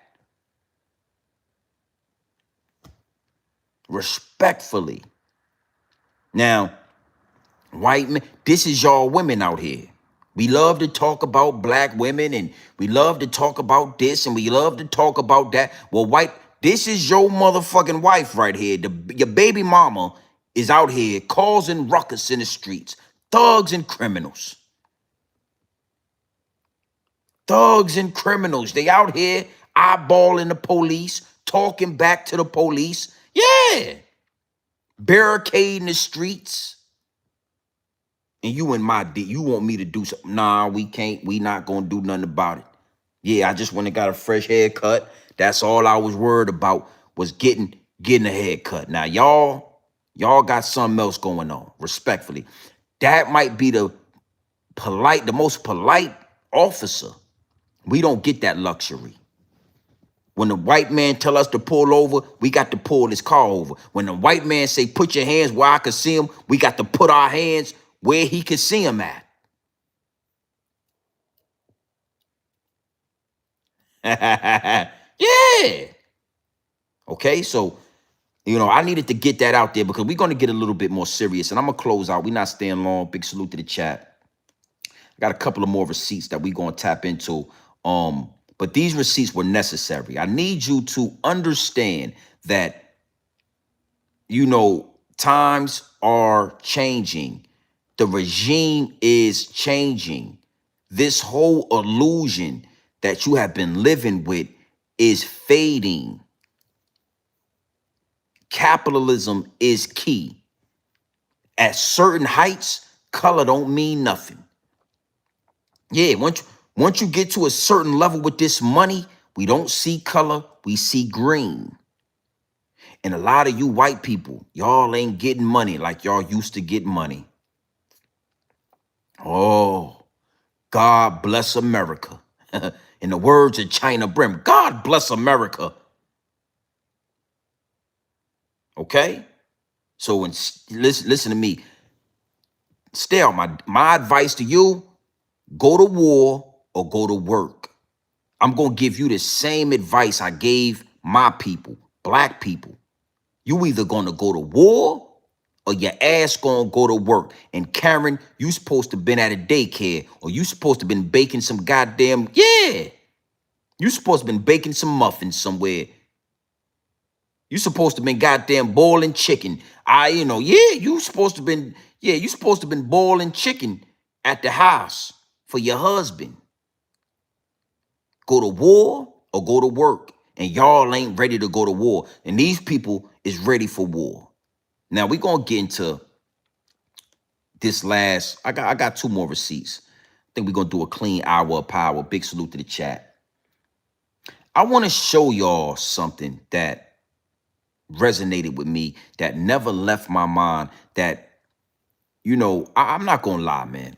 [SPEAKER 1] Respectfully. Now, white men, this is y'all women out here. We love to talk about black women and we love to talk about this and we love to talk about that. Well, this is your motherfucking wife right here. Your baby mama is out here causing ruckus in the streets. Thugs and criminals. Thugs and criminals. They out here eyeballing the police, talking back to the police. Yeah. Barricading the streets. And you in my D, you want me to do something? Nah, we can't. We not gonna do nothing about it. Yeah, I just went and got a fresh haircut. That's all I was worried about was getting a haircut. Now y'all got something else going on. Respectfully, that might be the most polite officer. We don't get that luxury. When the white man tell us to pull over, we got to pull his car over. When the white man say, "Put your hands where I can see him," we got to put our hands where he can see him at. Yeah. Okay, so I needed to get that out there because we're gonna get a little bit more serious, and I'm gonna close out. We're not staying long. Big salute to the chat. I got a couple of more receipts that we're gonna tap into. But these receipts were necessary. I need you to understand that times are changing. The regime is changing. This whole illusion that you have been living with is fading. Capitalism is key. At certain heights, color don't mean nothing. Yeah, once you get to a certain level with this money, we don't see color, we see green. And a lot of you white people, y'all ain't getting money like y'all used to get money. Oh, God bless America. In the words of China Brim, God bless America. Okay? So listen to me. Still, my advice to you, go to war or go to work. I'm going to give you the same advice I gave my people, black people. You either going to go to war or your ass going to go to work. And Karen, you supposed to been at a daycare or you supposed to been baking some goddamn, yeah. You supposed to been baking some muffins somewhere. You supposed to been goddamn boiling chicken. You supposed to been boiling chicken at the house for your husband. Go to war or go to work. And y'all ain't ready to go to war. And these people is ready for war. Now we're gonna get into this last. I got two more receipts. I think we're gonna do a clean hour of power. Big salute to the chat. I want to show y'all something that resonated with me, that never left my mind, that, you know, I'm not gonna lie, man.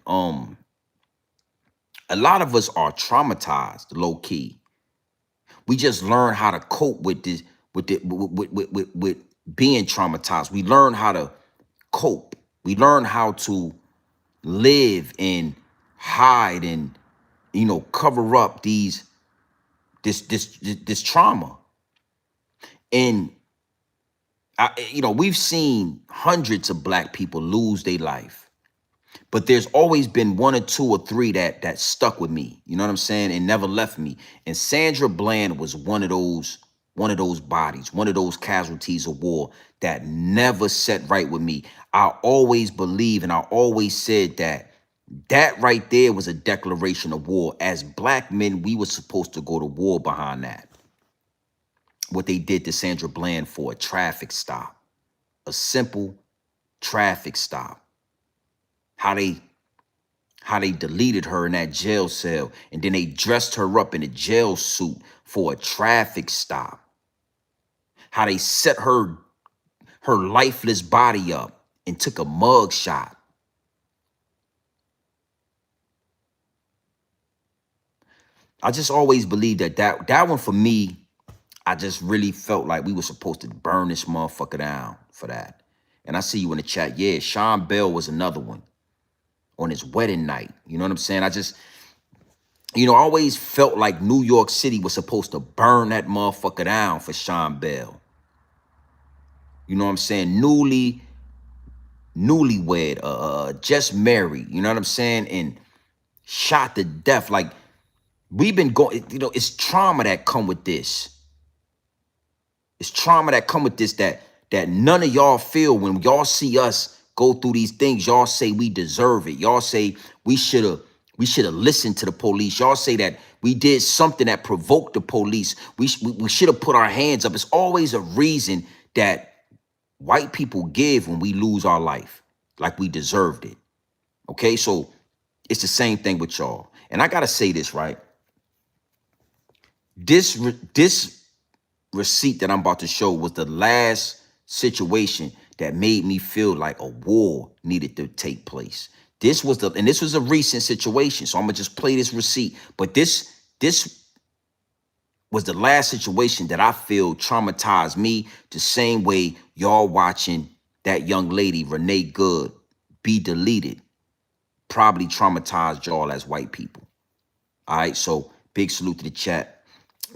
[SPEAKER 1] A lot of us are traumatized, low key. We just learn how to cope with this, with being traumatized. We learn how to cope. We learn how to live and hide and, you know, cover up this trauma. And you know, we've seen hundreds of black people lose their life, but there's always been one or two or three that stuck with me. You know what I'm saying? And never left me. And Sandra Bland was one of those bodies, one of those casualties of war that never set right with me. I always believe and I always said that right there was a declaration of war. As black men, we were supposed to go to war behind that. What they did to Sandra Bland for a traffic stop, a simple traffic stop. How they deleted her in that jail cell, and then they dressed her up in a jail suit for a traffic stop. How they set her lifeless body up and took a mug shot. I just always believed that one for me, I just really felt like we were supposed to burn this motherfucker down for that. And I see you in the chat. Yeah, Sean Bell was another one on his wedding night. You know what I'm saying? I just, you know, I always felt like New York City was supposed to burn that motherfucker down for Sean Bell. You know what I'm saying? Newlywed, just married. You know what I'm saying? And shot to death. Like, we've been going, you know, it's trauma that come with this. It's trauma that come with this that none of y'all feel when y'all see us go through these things. Y'all say we deserve it. Y'all say we should have listened to the police. Y'all say that we did something that provoked the police. We should have put our hands up. It's always a reason that white people give when we lose our life, like we deserved it. Okay, so it's the same thing with y'all. And I gotta say this, right? This receipt that I'm about to show was the last situation that made me feel like a war needed to take place. This was a recent situation, so I'm gonna just play this receipt. But this was the last situation that I feel traumatized me the same way y'all watching that young lady, Renee Good, be deleted, probably traumatized y'all as white people. All right, so big salute to the chat.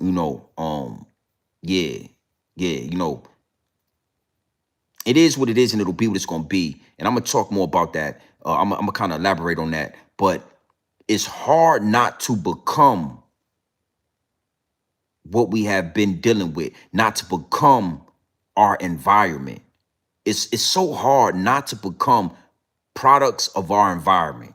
[SPEAKER 1] You know, yeah, you know, it is what it is and it'll be what it's gonna be. And I'm gonna talk more about that. I'm gonna kind of elaborate on that. But it's hard not to become what we have been dealing with, not to become our environment. It's so hard not to become products of our environment.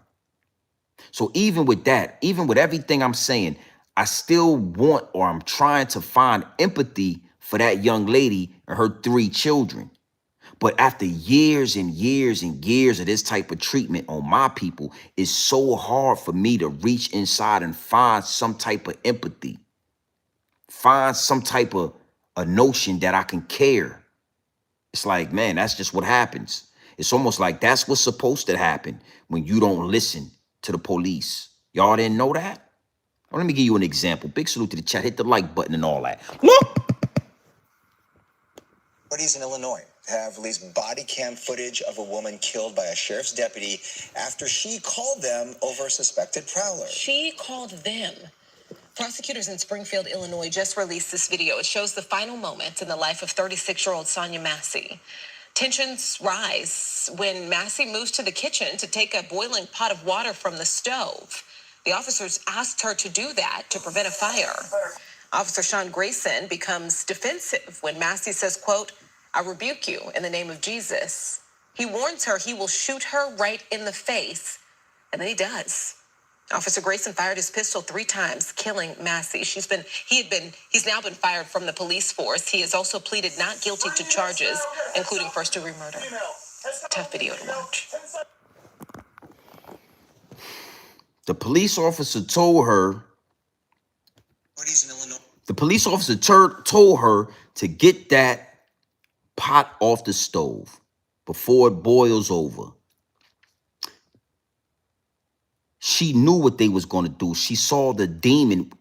[SPEAKER 1] So even with that, even with everything I'm saying, I still want, or I'm trying to find empathy for that young lady and her 3 children. But after years and years and years of this type of treatment on my people, it's so hard for me to reach inside and find some type of empathy, find some type of a notion that I can care. It's like, man, that's just what happens. It's almost like that's what's supposed to happen when you don't listen to the police. Y'all didn't know that? Well, let me give you an example. Big salute to the chat. Hit the like button and all that. Look!
[SPEAKER 2] Authorities in Illinois have released body cam footage of a woman killed by a sheriff's deputy after she called them over a suspected prowler.
[SPEAKER 5] She called them. Prosecutors in Springfield, Illinois just released this video. It shows the final moments in the life of 36-year-old Sonia Massey. Tensions rise when Massey moves to the kitchen to take a boiling pot of water from the stove. The officers asked her to do that to prevent a fire. Officer Sean Grayson becomes defensive when Massey says, quote, "I rebuke you in the name of Jesus." He warns her he will shoot her right in the face And then he does. Officer Grayson fired his pistol 3 times, killing Massey. He's now been fired from the police force. He has also pleaded not guilty to charges, including first-degree murder. Tough video to watch.
[SPEAKER 1] The police officer told her. The police officer told her to get that pot off the stove before it boils over. She knew what they was going to do. She saw the demon.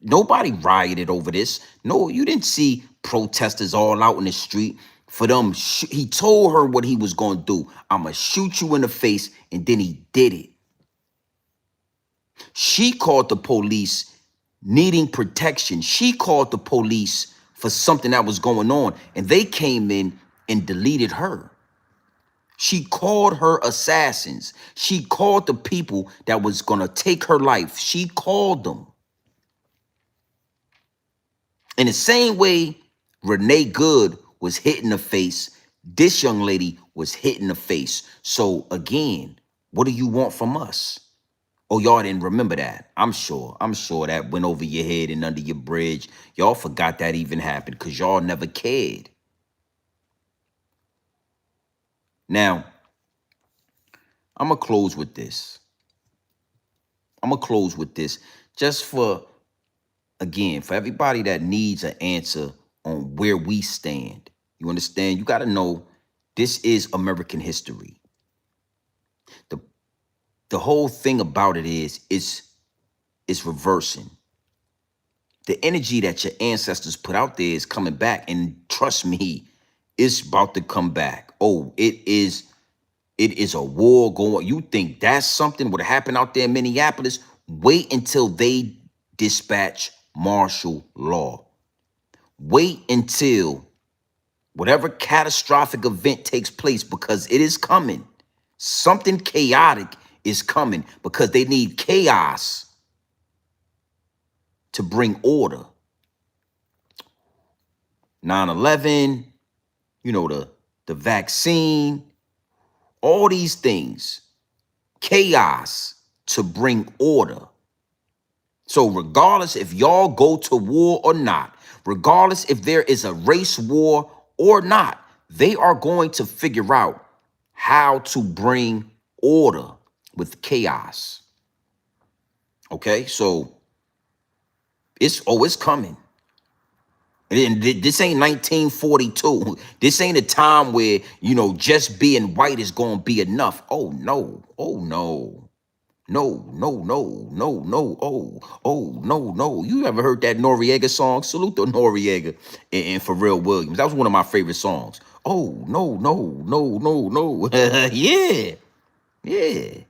[SPEAKER 1] Nobody rioted over this. No, you didn't see protesters all out in the street for them. He told her what he was going to do. I'm going to shoot you in the face. And then he did it. She called the police needing protection. She called the police for something that was going on. And they came in and deleted her. She called her assassins. She called the people that was going to take her life. She called them. In the same way Renee Good was hit in the face, this young lady was hit in the face. So again, what do you want from us? Oh, y'all didn't remember that. I'm sure that went over your head and under your bridge. Y'all forgot that even happened because y'all never cared. Now, I'm going to close with this. Just for, again, for everybody that needs an answer on where we stand. You understand? You got to know this is American history. The whole thing about it is it's reversing. The energy that your ancestors put out there is coming back. And trust me, it's about to come back. Oh, it is a war going. You think that's something would happen out there in Minneapolis? Wait until they dispatch martial law. Wait until whatever catastrophic event takes place, because it is coming. Something chaotic is coming because they need chaos to bring order. 9/11, the vaccine, all these things, chaos to bring order. So regardless if y'all go to war or not, regardless if there is a race war or not, they are going to figure out how to bring order with chaos. Okay, so it's coming. And this ain't 1942. This ain't a time where, just being white is going to be enough. Oh, no. Oh, no. No, no, no, no, no. Oh, no, no. You ever heard that Noriega song? Salute to Noriega and Pharrell Williams. That was one of my favorite songs. Oh, no, no, no, no, no. Yeah. Yeah.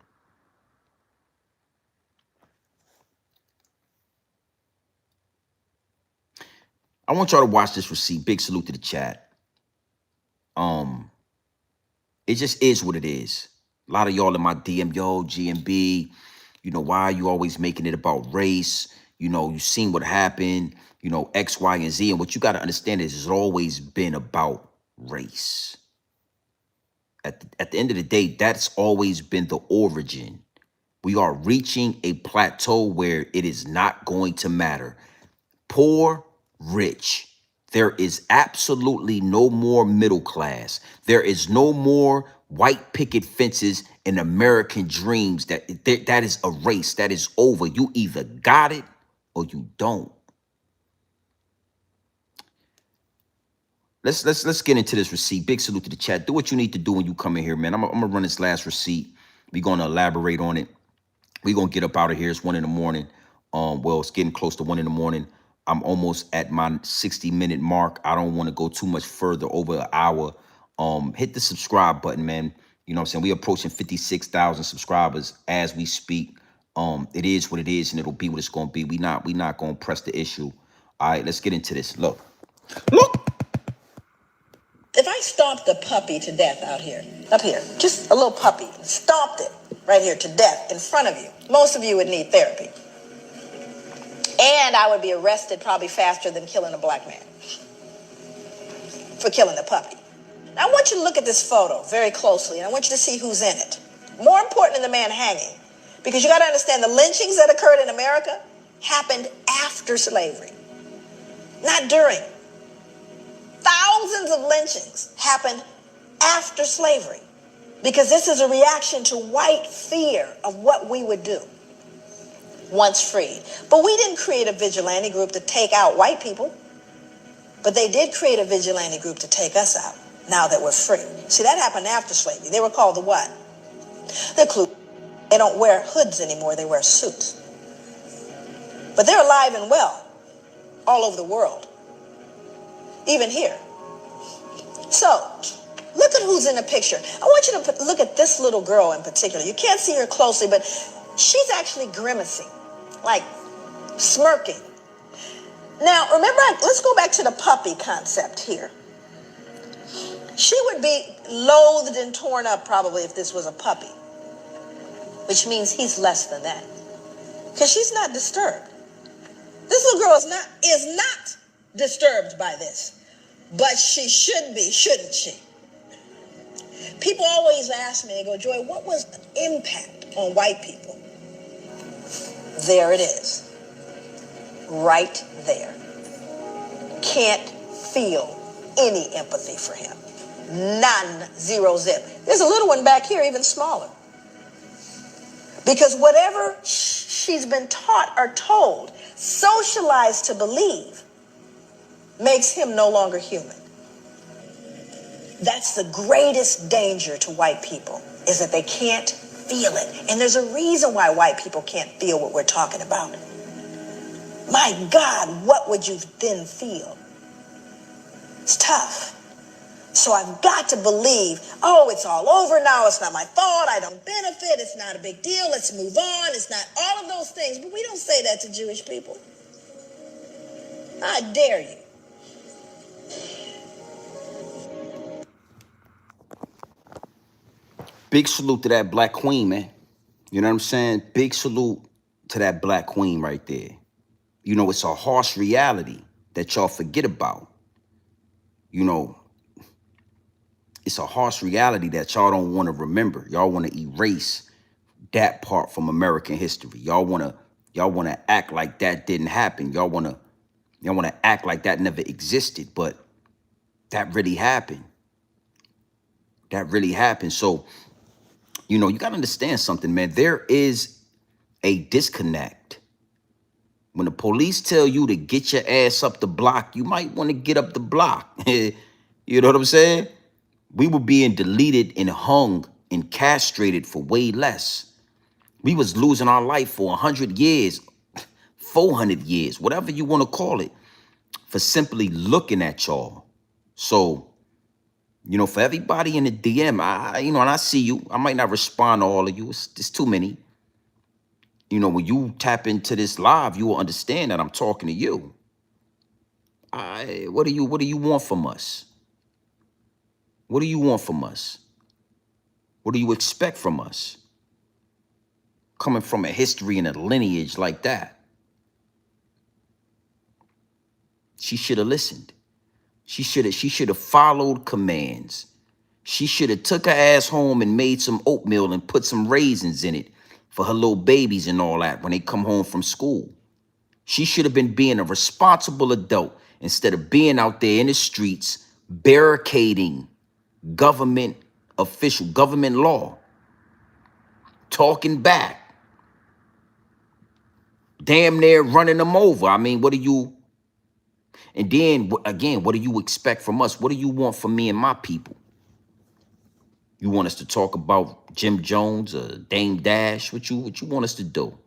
[SPEAKER 1] I want y'all to watch this receipt. Big salute to the chat. It just is what it is. A lot of y'all in my DM, yo, GMB, why are you always making it about race? You seen what happened, X, Y, and Z. And what you got to understand is it's always been about race. At the end of the day, that's always been the origin. We are reaching a plateau where it is not going to matter. Poor, rich. There is absolutely no more middle class. There is no more white picket fences and American dreams. That is a race. That is over. You either got it or you don't. Let's get into this receipt. Big salute to the chat. Do what you need to do when you come in here, man. I'm gonna run this last receipt. We're gonna elaborate on it. We're gonna get up out of here. It's 1 a.m. Well, it's getting close to 1 a.m. I'm almost at my 60-minute mark. I don't want to go too much further, over an hour. Hit the subscribe button, man. You know what I'm saying? We're approaching 56,000 subscribers as we speak. It is what it is, and it'll be what it's gonna be. We not gonna press the issue. All right, let's get into this. Look.
[SPEAKER 2] If I stomped a puppy to death out here, up here, just a little puppy, stomped it right here to death in front of you, most of you would need therapy. And I would be arrested probably faster than killing a black man for killing the puppy. Now, I want you to look at this photo very closely, and I want you to see who's in it. More important than the man hanging. Because you got to understand the lynchings that occurred in America happened after slavery, not during. Thousands of lynchings happened after slavery because this is a reaction to white fear of what we would do once freed. But we didn't create a vigilante group to take out white people, but they did create a vigilante group to take us out now that we're free. See, that happened after slavery. They were called the what? The Ku. They don't wear hoods anymore, they wear suits. But they're alive and well all over the world, even here. So, look at who's in the picture. I want you to look at this little girl in particular. You can't see her closely, but she's actually grimacing, like smirking. Now, remember, let's go back to the puppy concept here. She would be loathed and torn up probably if this was a puppy, which means he's less than that, because she's not disturbed. This little girl is not disturbed by this, but she should be, shouldn't she? People always ask me, they go, Joy, what was the impact on white people? There it is. Right there. Can't feel any empathy for him. None, zero, zip. There's a little one back here, even smaller. Because whatever she's been taught or told, socialized to believe, makes him no longer human. That's the greatest danger to white people, is that they can't feel it. And there's a reason why white people can't feel what we're talking about. My God, what would you then feel? It's tough. So I've got to believe, oh, it's all over now. It's not my fault. I don't benefit. It's not a big deal. Let's move on. It's not all of those things. But we don't say that to Jewish people. I dare you.
[SPEAKER 1] Big salute to that black queen, man. You know what I'm saying? Big salute to that black queen right there. You know, it's a harsh reality that y'all forget about. You know, it's a harsh reality that y'all don't want to remember. Y'all want to erase that part from American history. Y'all want to act like that didn't happen. Y'all want to act like that never existed, but that really happened. That really happened. So, you know, you got to understand something, man. There is a disconnect. When the police tell you to get your ass up the block, you might want to get up the block. You know what I'm saying? We were being deleted and hung and castrated for way less. We was losing our life for 100 years, 400 years, whatever you want to call it, for simply looking at y'all. So, you know, for everybody in the DM, and I see you, I might not respond to all of you. It's too many. You know, when you tap into this live, you will understand that I'm talking to you. What do you want from us? What do you want from us? What do you expect from us? Coming from a history and a lineage like that. She should have listened. She should have followed commands. She should have took her ass home and made some oatmeal and put some raisins in it for her little babies and all that when they come home from school. She should have been being a responsible adult instead of being out there in the streets barricading government law, talking back, damn near running them over. I mean, and then again, what do you expect from us? What do you want from me and my people? You want us to talk about Jim Jones or Dame Dash? What you want us to do?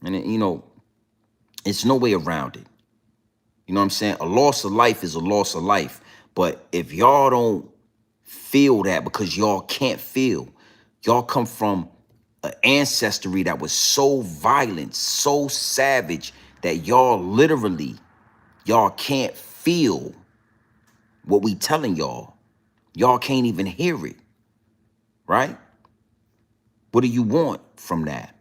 [SPEAKER 1] And you know, it's no way around it. You know what I'm saying? A loss of life is a loss of life. But if y'all don't feel that because y'all can't feel, y'all come from an ancestry that was so violent, so savage that y'all can't feel what we telling y'all. Y'all can't even hear it, right? What do you want from that?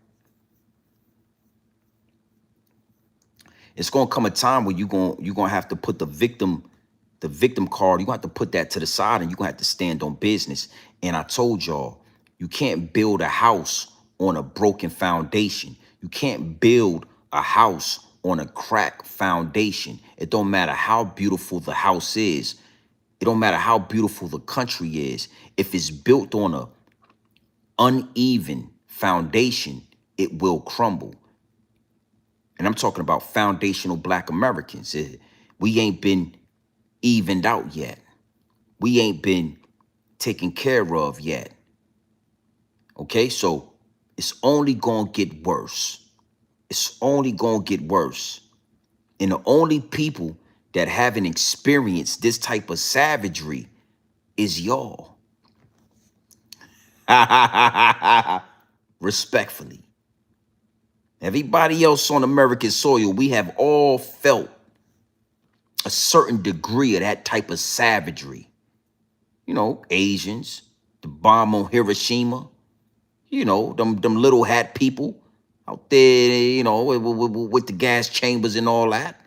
[SPEAKER 1] It's gonna come a time where you're gonna have to put the victim the victim card, you're gonna have to put that to the side and you're gonna have to stand on business. And I told y'all, you can't build a house on a broken foundation. You can't build a house on a cracked foundation. It don't matter how beautiful the house is. It don't matter how beautiful the country is. If it's built on a uneven foundation, it will crumble. And I'm talking about foundational Black Americans. We ain't been evened out yet. We ain't been taken care of yet. Okay, so it's only gonna get worse. It's only gonna get worse. And the only people that haven't experienced this type of savagery is y'all. Respectfully. Everybody else on American soil, we have all felt a certain degree of that type of savagery. You know, Asians, the bomb on Hiroshima, you know, them little hat people out there, you know, with the gas chambers and all that.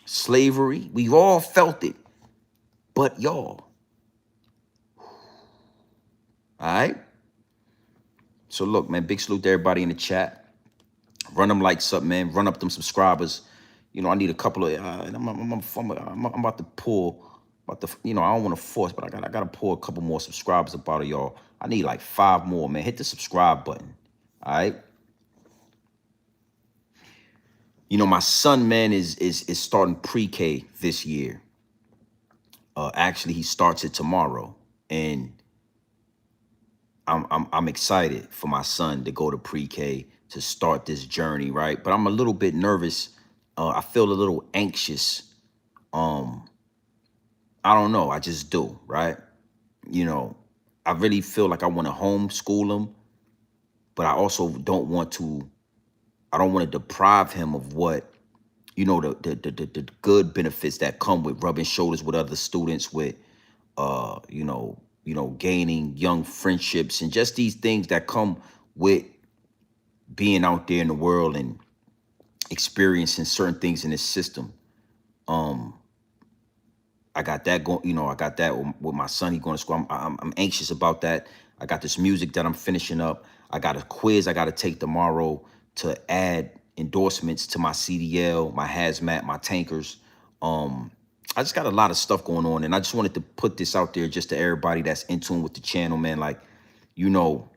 [SPEAKER 1] Slavery, we've all felt it, but y'all. All right? So look, man, big salute to everybody in the chat. Run them likes up, man. Run up them subscribers. You know, I need a couple of, and I'm about to pull, you know, I don't want to force, but I gotta pull a couple more subscribers up out of y'all. I need like 5 more, man. Hit the subscribe button. All right. You know, my son, man, is starting pre-K this year. Actually, he starts it tomorrow, and I'm excited for my son to go to pre-K to start this journey, right? But I'm a little bit nervous. I feel a little anxious. I don't know. I just do, right? You know, I really feel like I want to homeschool him, but I also don't want to. I don't want to deprive him of what, you know, the good benefits that come with rubbing shoulders with other students, with gaining young friendships and just these things that come with being out there in the world and experiencing certain things in this system. I got that going, you know, I got that with my son. He going to school. I'm anxious about that. I got this music that I'm finishing up. I got a quiz I got to take tomorrow to add endorsements to my CDL, my hazmat, my tankers. I just got a lot of stuff going on, and I just wanted to put this out there just to everybody that's in tune with the channel, man. Like, you know,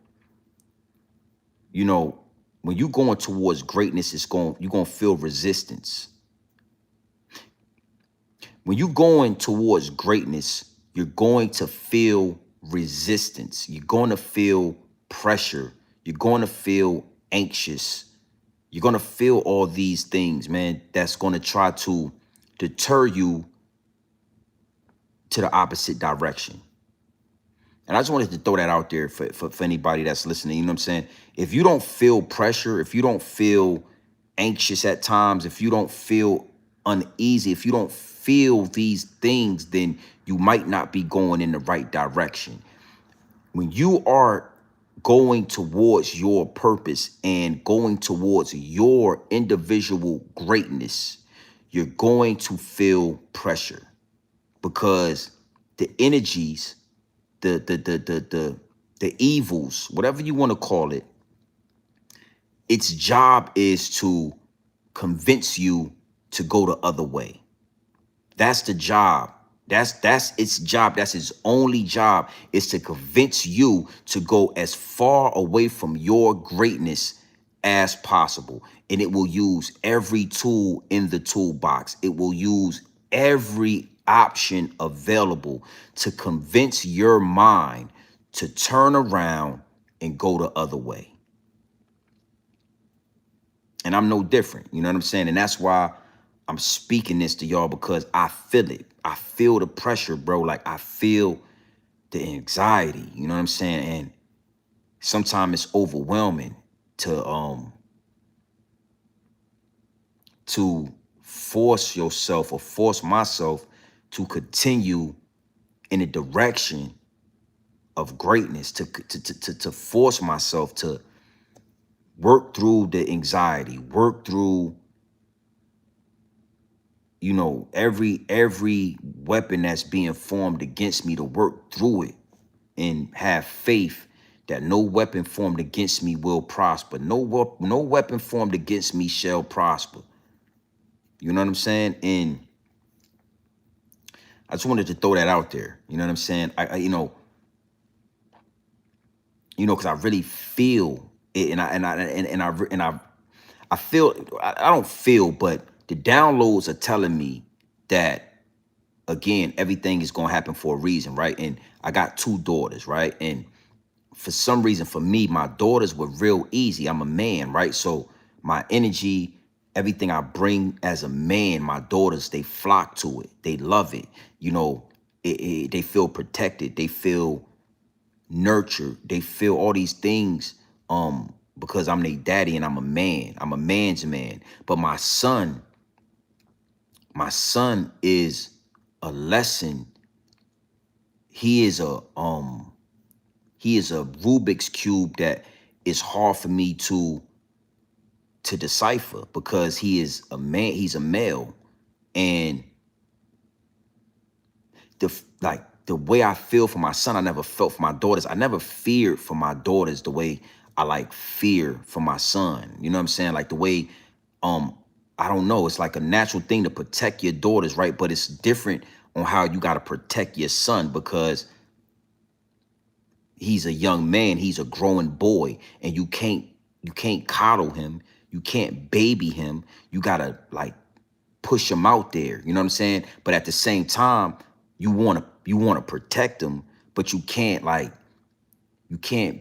[SPEAKER 1] when you going towards greatness, you're gonna feel resistance. When you're going towards greatness, you're going to feel resistance. You're going to feel pressure. You're going to feel anxious. You're going to feel all these things, man, that's going to try to deter you to the opposite direction. And I just wanted to throw that out there for anybody that's listening. You know what I'm saying? If you don't feel pressure, if you don't feel anxious at times, if you don't feel uneasy, if you don't feel these things, then you might not be going in the right direction. When you are going towards your purpose and going towards your individual greatness, you're going to feel pressure, because the energies, the evils, whatever you want to call it, its job is to convince you to go the other way. That's the job. That's its job. That's its only job, is to convince you to go as far away from your greatness as possible. And it will use every tool in the toolbox. It will use every option available to convince your mind to turn around and go the other way. And I'm no different. You know what I'm saying? And that's why I'm speaking this to y'all, because I feel it. I feel the pressure, bro. Like, I feel the anxiety. You know what I'm saying? And sometimes it's overwhelming to force yourself, or force myself, to continue in a direction of greatness, to force myself to work through the anxiety, work through you know, every weapon that's being formed against me, to work through it and have faith that no weapon formed against me will prosper. No weapon formed against me shall prosper. You know what I'm saying? And I just wanted to throw that out there. You know what I'm saying? I because I really feel it, I feel, I don't feel, but the downloads are telling me that, again, everything is gonna happen for a reason, right? And I got two daughters, right? And for some reason, for me, my daughters were real easy. I'm a man, right? So my energy, everything I bring as a man, my daughters, they flock to it. They love it. You know, they feel protected. They feel nurtured. They feel all these things because I'm their daddy and I'm a man. I'm a man's man. But my son is a lesson. He is a Rubik's cube that is hard for me to decipher, because he is a man. He's a male, and the way I feel for my son, I never felt for my daughters. I never feared for my daughters the way I like fear for my son. You know what I'm saying? Like the way, I don't know. It's like a natural thing to protect your daughters, right? But it's different on how you got to protect your son, because he's a young man. He's a growing boy, and you can't coddle him. You can't baby him. You gotta like push him out there. You know what I'm saying? But at the same time, you wanna protect him, but you can't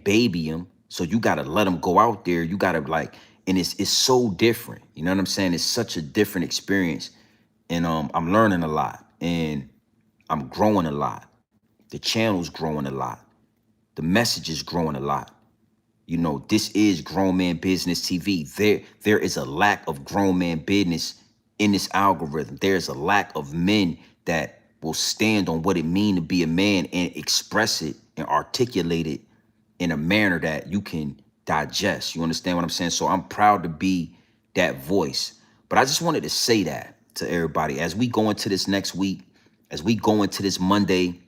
[SPEAKER 1] baby him. So you gotta let him go out there. You gotta and it's so different. You know what I'm saying? It's such a different experience, and I'm learning a lot, and I'm growing a lot. The channel's growing a lot. The message is growing a lot. You know, this is Grown Man Business TV. There is a lack of grown man business in this algorithm. There's a lack of men that will stand on what it means to be a man and express it and articulate it in a manner that you can digest. You understand what I'm saying? So I'm proud to be that voice. But I just wanted to say that to everybody as we go into this next week, as we go into this Monday,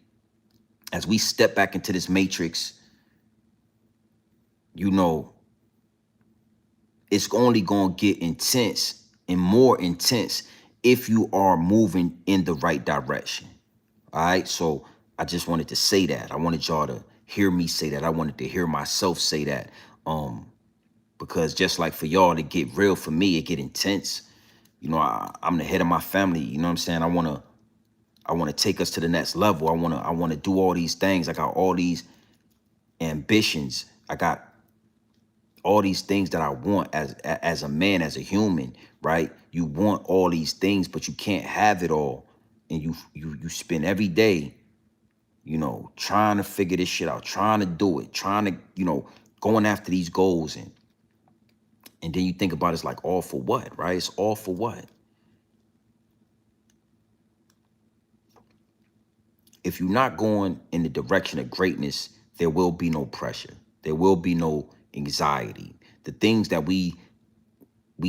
[SPEAKER 1] as we step back into this matrix. You know, it's only going to get intense and more intense if you are moving in the right direction. All right. So I just wanted to say that. I wanted y'all to hear me say that. I wanted to hear myself say that. Because just like for y'all to get real, for me, it get intense. You know, I'm the head of my family. You know what I'm saying? I want to take us to the next level. I want to do all these things. I got all these ambitions. I got all these things that I want as a man, as a human, right? You want all these things, but you can't have it all. And you spend every day, you know, trying to figure this shit out, trying to do it, trying to, you know, going after these goals. And then you think about it's like all for what, right? It's all for what? If you're not going in the direction of greatness, there will be no pressure. There will be no anxiety. The things that we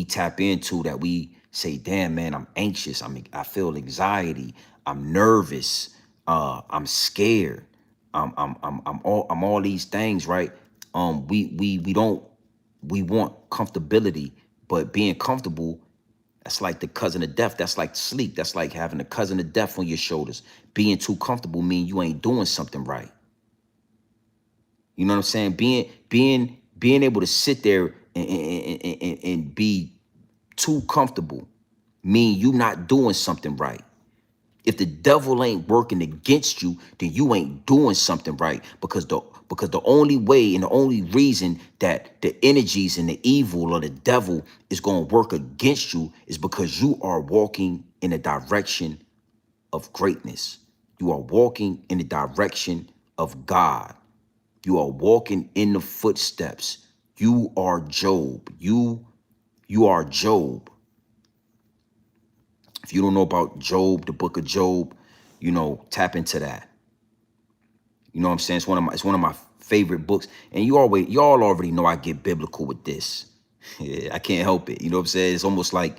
[SPEAKER 1] tap into, that we say, damn man, I'm anxious, I feel anxiety, I'm nervous, I'm scared, I'm all these things, right? We want comfortability, but being comfortable, that's like the cousin of death. That's like sleep. That's like having a cousin of death on your shoulders. Being too comfortable mean you ain't doing something right. You know what I'm saying? Being able to sit there and be too comfortable mean you not doing something right. If the devil ain't working against you, then you ain't doing something right, because the only way and the only reason that the energies and the evil or the devil is going to work against you is because you are walking in a direction of greatness. You are walking in the direction of God. You are walking in the footsteps. You are Job. You are Job. If you don't know about Job, the book of Job, you know, tap into that. You know what I'm saying? It's one of my favorite books. And y'all already know I get biblical with this. Yeah, I can't help it. You know what I'm saying? It's almost like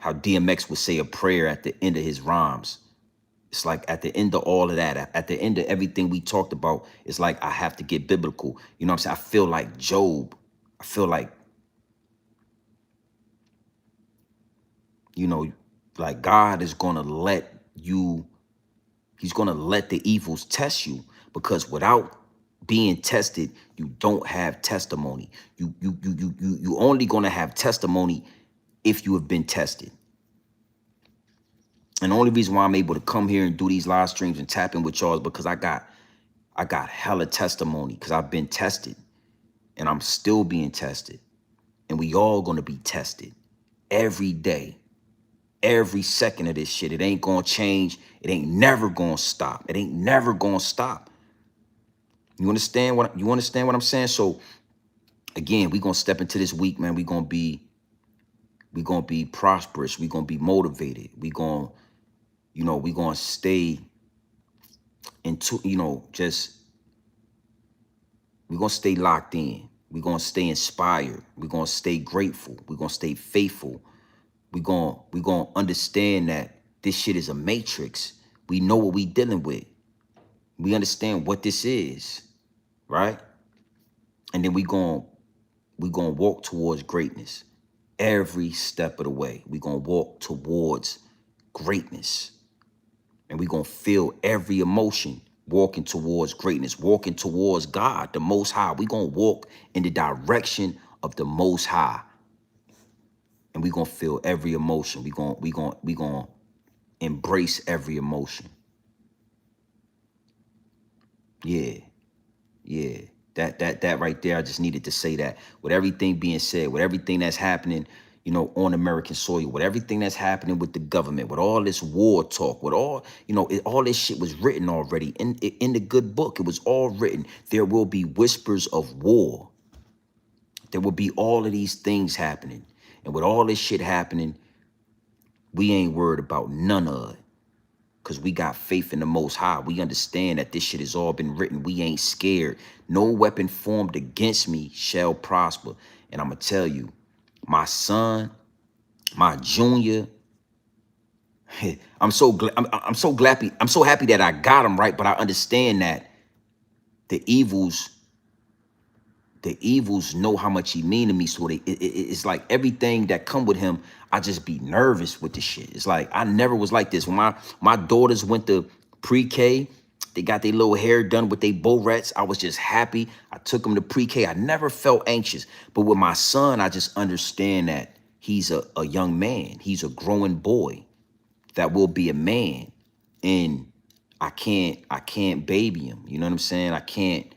[SPEAKER 1] how DMX would say a prayer at the end of his rhymes. It's like at the end of all of that, at the end of everything we talked about, it's like I have to get biblical. You know what I'm saying? I feel like Job. I feel like, you know, like God is going to let you, he's going to let the evils test you, because without being tested, you don't have testimony. You only going to have testimony if you have been tested. And the only reason why I'm able to come here and do these live streams and tap in with y'all is because I got hella testimony, because I've been tested and I'm still being tested. And we all gonna be tested every day, every second of this shit. It ain't gonna change. It ain't never gonna stop. It ain't never gonna stop. You understand what I'm saying? So again, we gonna step into this week, man. We gonna be prosperous. We gonna be motivated. We gonna, we gonna stay into, just we're going to stay locked in. We're going to stay inspired. We're going to stay grateful. We're going to stay faithful. We're going to understand that this shit is a matrix. We know what we dealing with. We understand what this is, right? And then we're going to walk towards greatness every step of the way. We're going to walk towards greatness. And we're going to feel every emotion walking towards greatness, walking towards God, the Most High. We're going to walk in the direction of the Most High. And we're going to feel every emotion. We're going to embrace every emotion. Yeah. Yeah. That right there, I just needed to say that. With everything being said, with everything that's happening, on American soil, with everything that's happening with the government, with all this war talk, with all, all this shit was written already in the good book. It was all written. There will be whispers of war. There will be all of these things happening. And with all this shit happening, we ain't worried about none of it. Because we got faith in the Most High. We understand that this shit has all been written. We ain't scared. No weapon formed against me shall prosper. And I'm going to tell you, my son, my junior, I'm so glad. I'm so happy that I got him, right. But I understand that the evils know how much he mean to me. So it's like everything that come with him, I just be nervous with the shit. It's like I never was like this. When my daughters went to pre-K, they got their little hair done with their barrettes. I was just happy. I took them to pre-K. I never felt anxious. But with my son, I just understand that he's a young man. He's a growing boy that will be a man. And I can't baby him. You know what I'm saying? I can't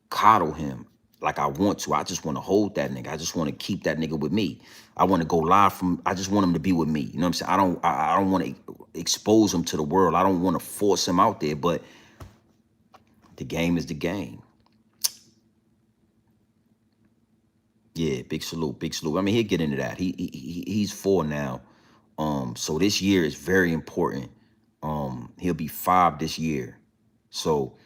[SPEAKER 1] coddle him like I want to. I just want to hold that nigga. I just want to keep that nigga with me. I want to go live I just want him to be with me. You know what I'm saying? I don't want to expose him to the world. I don't want to force him out there, but the game is the game. Yeah, big salute, big salute. I mean, he'll get into that. He's 4 now. So this year is very important. He'll be 5 this year. So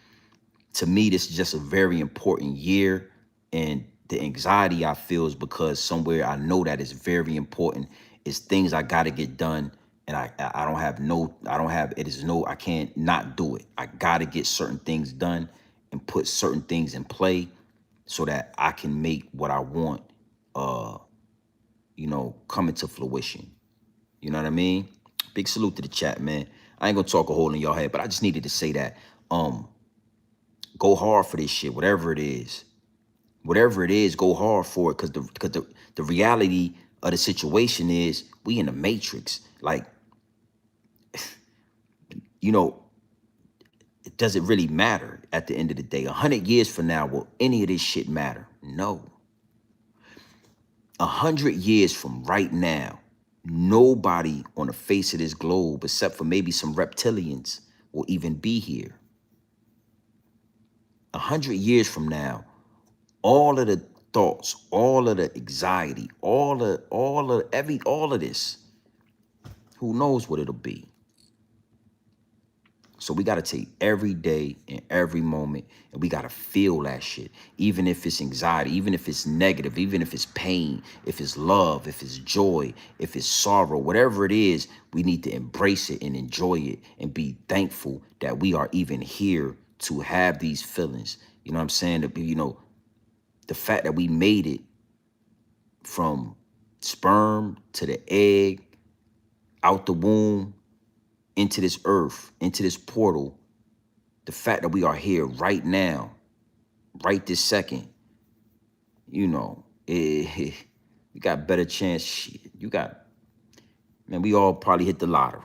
[SPEAKER 1] to me, this is just a very important year. And the anxiety I feel is because somewhere I know that it's very important. It's things I got to get done. And I can't not do it. I got to get certain things done and put certain things in play so that I can make what I want, come into fruition. You know what I mean? Big salute to the chat, man. I ain't gonna talk a hole in y'all head, but I just needed to say that. Go hard for this shit, whatever it is. Whatever it is, go hard for it. Cause the reality of the situation is we in the matrix. Like, does it really matter at the end of the day? 100 years from now, will any of this shit matter? No. 100 years from right now, nobody on the face of this globe, except for maybe some reptilians, will even be here. 100 years from now, all of the thoughts, all of the anxiety, all of this, who knows what it'll be? So we got to take every day and every moment, and we got to feel that shit. Even if it's anxiety, even if it's negative, even if it's pain, if it's love, if it's joy, if it's sorrow, whatever it is, we need to embrace it and enjoy it and be thankful that we are even here to have these feelings. You know what I'm saying? To be, the fact that we made it from sperm to the egg, out the womb, into this earth, into this portal. The fact that we are here right now, right this second, you got better chance. Shit, man, we all probably hit the lottery.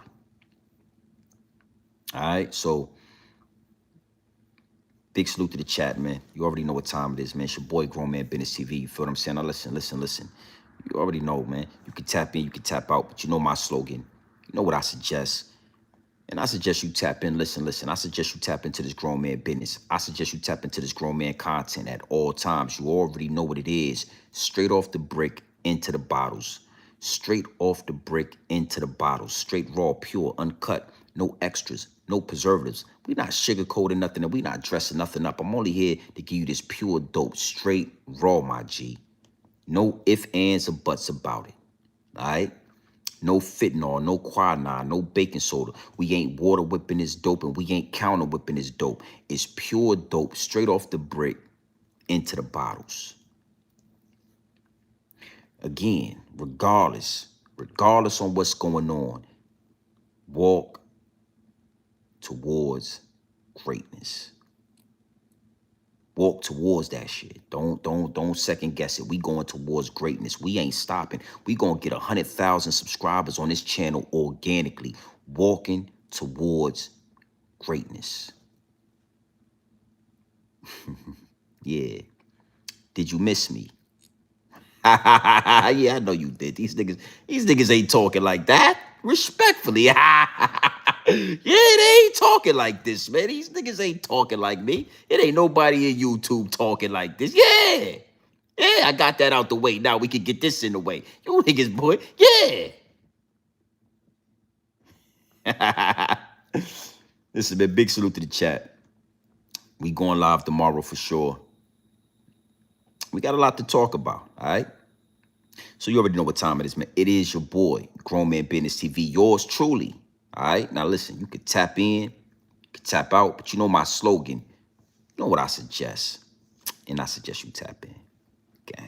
[SPEAKER 1] All right, so big salute to the chat, man. You already know what time it is, man. It's your boy, Grown Man Business TV. You feel what I'm saying? Now listen. You already know, man. You can tap in, you can tap out, but you know my slogan. You know what I suggest. And I suggest you tap in, listen. I suggest you tap into this grown man business. I suggest you tap into this grown man content at all times. You already know what it is. Straight off the brick into the bottles. Straight off the brick into the bottles. Straight raw, pure, uncut. No extras, no preservatives. We not sugarcoating nothing and we not dressing nothing up. I'm only here to give you this pure dope, straight raw, my G. No ifs, ands, or buts about it. All right? No fentanyl, no quinine, no baking soda. We ain't water whipping this dope and we ain't counter whipping this dope. It's pure dope, straight off the brick into the bottles. Again, regardless on what's going on, walk towards greatness. Walk towards that shit. Don't second guess it. We going towards greatness. We ain't stopping. We gonna get 100,000 subscribers on this channel organically. Walking towards greatness. Yeah. Did you miss me? Yeah, I know you did. These niggas ain't talking like that. Respectfully. Yeah, they ain't talking like this, man. These niggas ain't talking like me. It ain't nobody in YouTube talking like this. Yeah. Yeah, I got that out the way. Now we can get this in the way. You niggas, boy. Yeah. This has been big salute to the chat. We going live tomorrow for sure. We got a lot to talk about, all right? So you already know what time it is, man. It is your boy, Grown Man Business TV, yours truly, all right? Now listen, you can tap in, you can tap out, but you know my slogan. You know what I suggest, and I suggest you tap in, gang.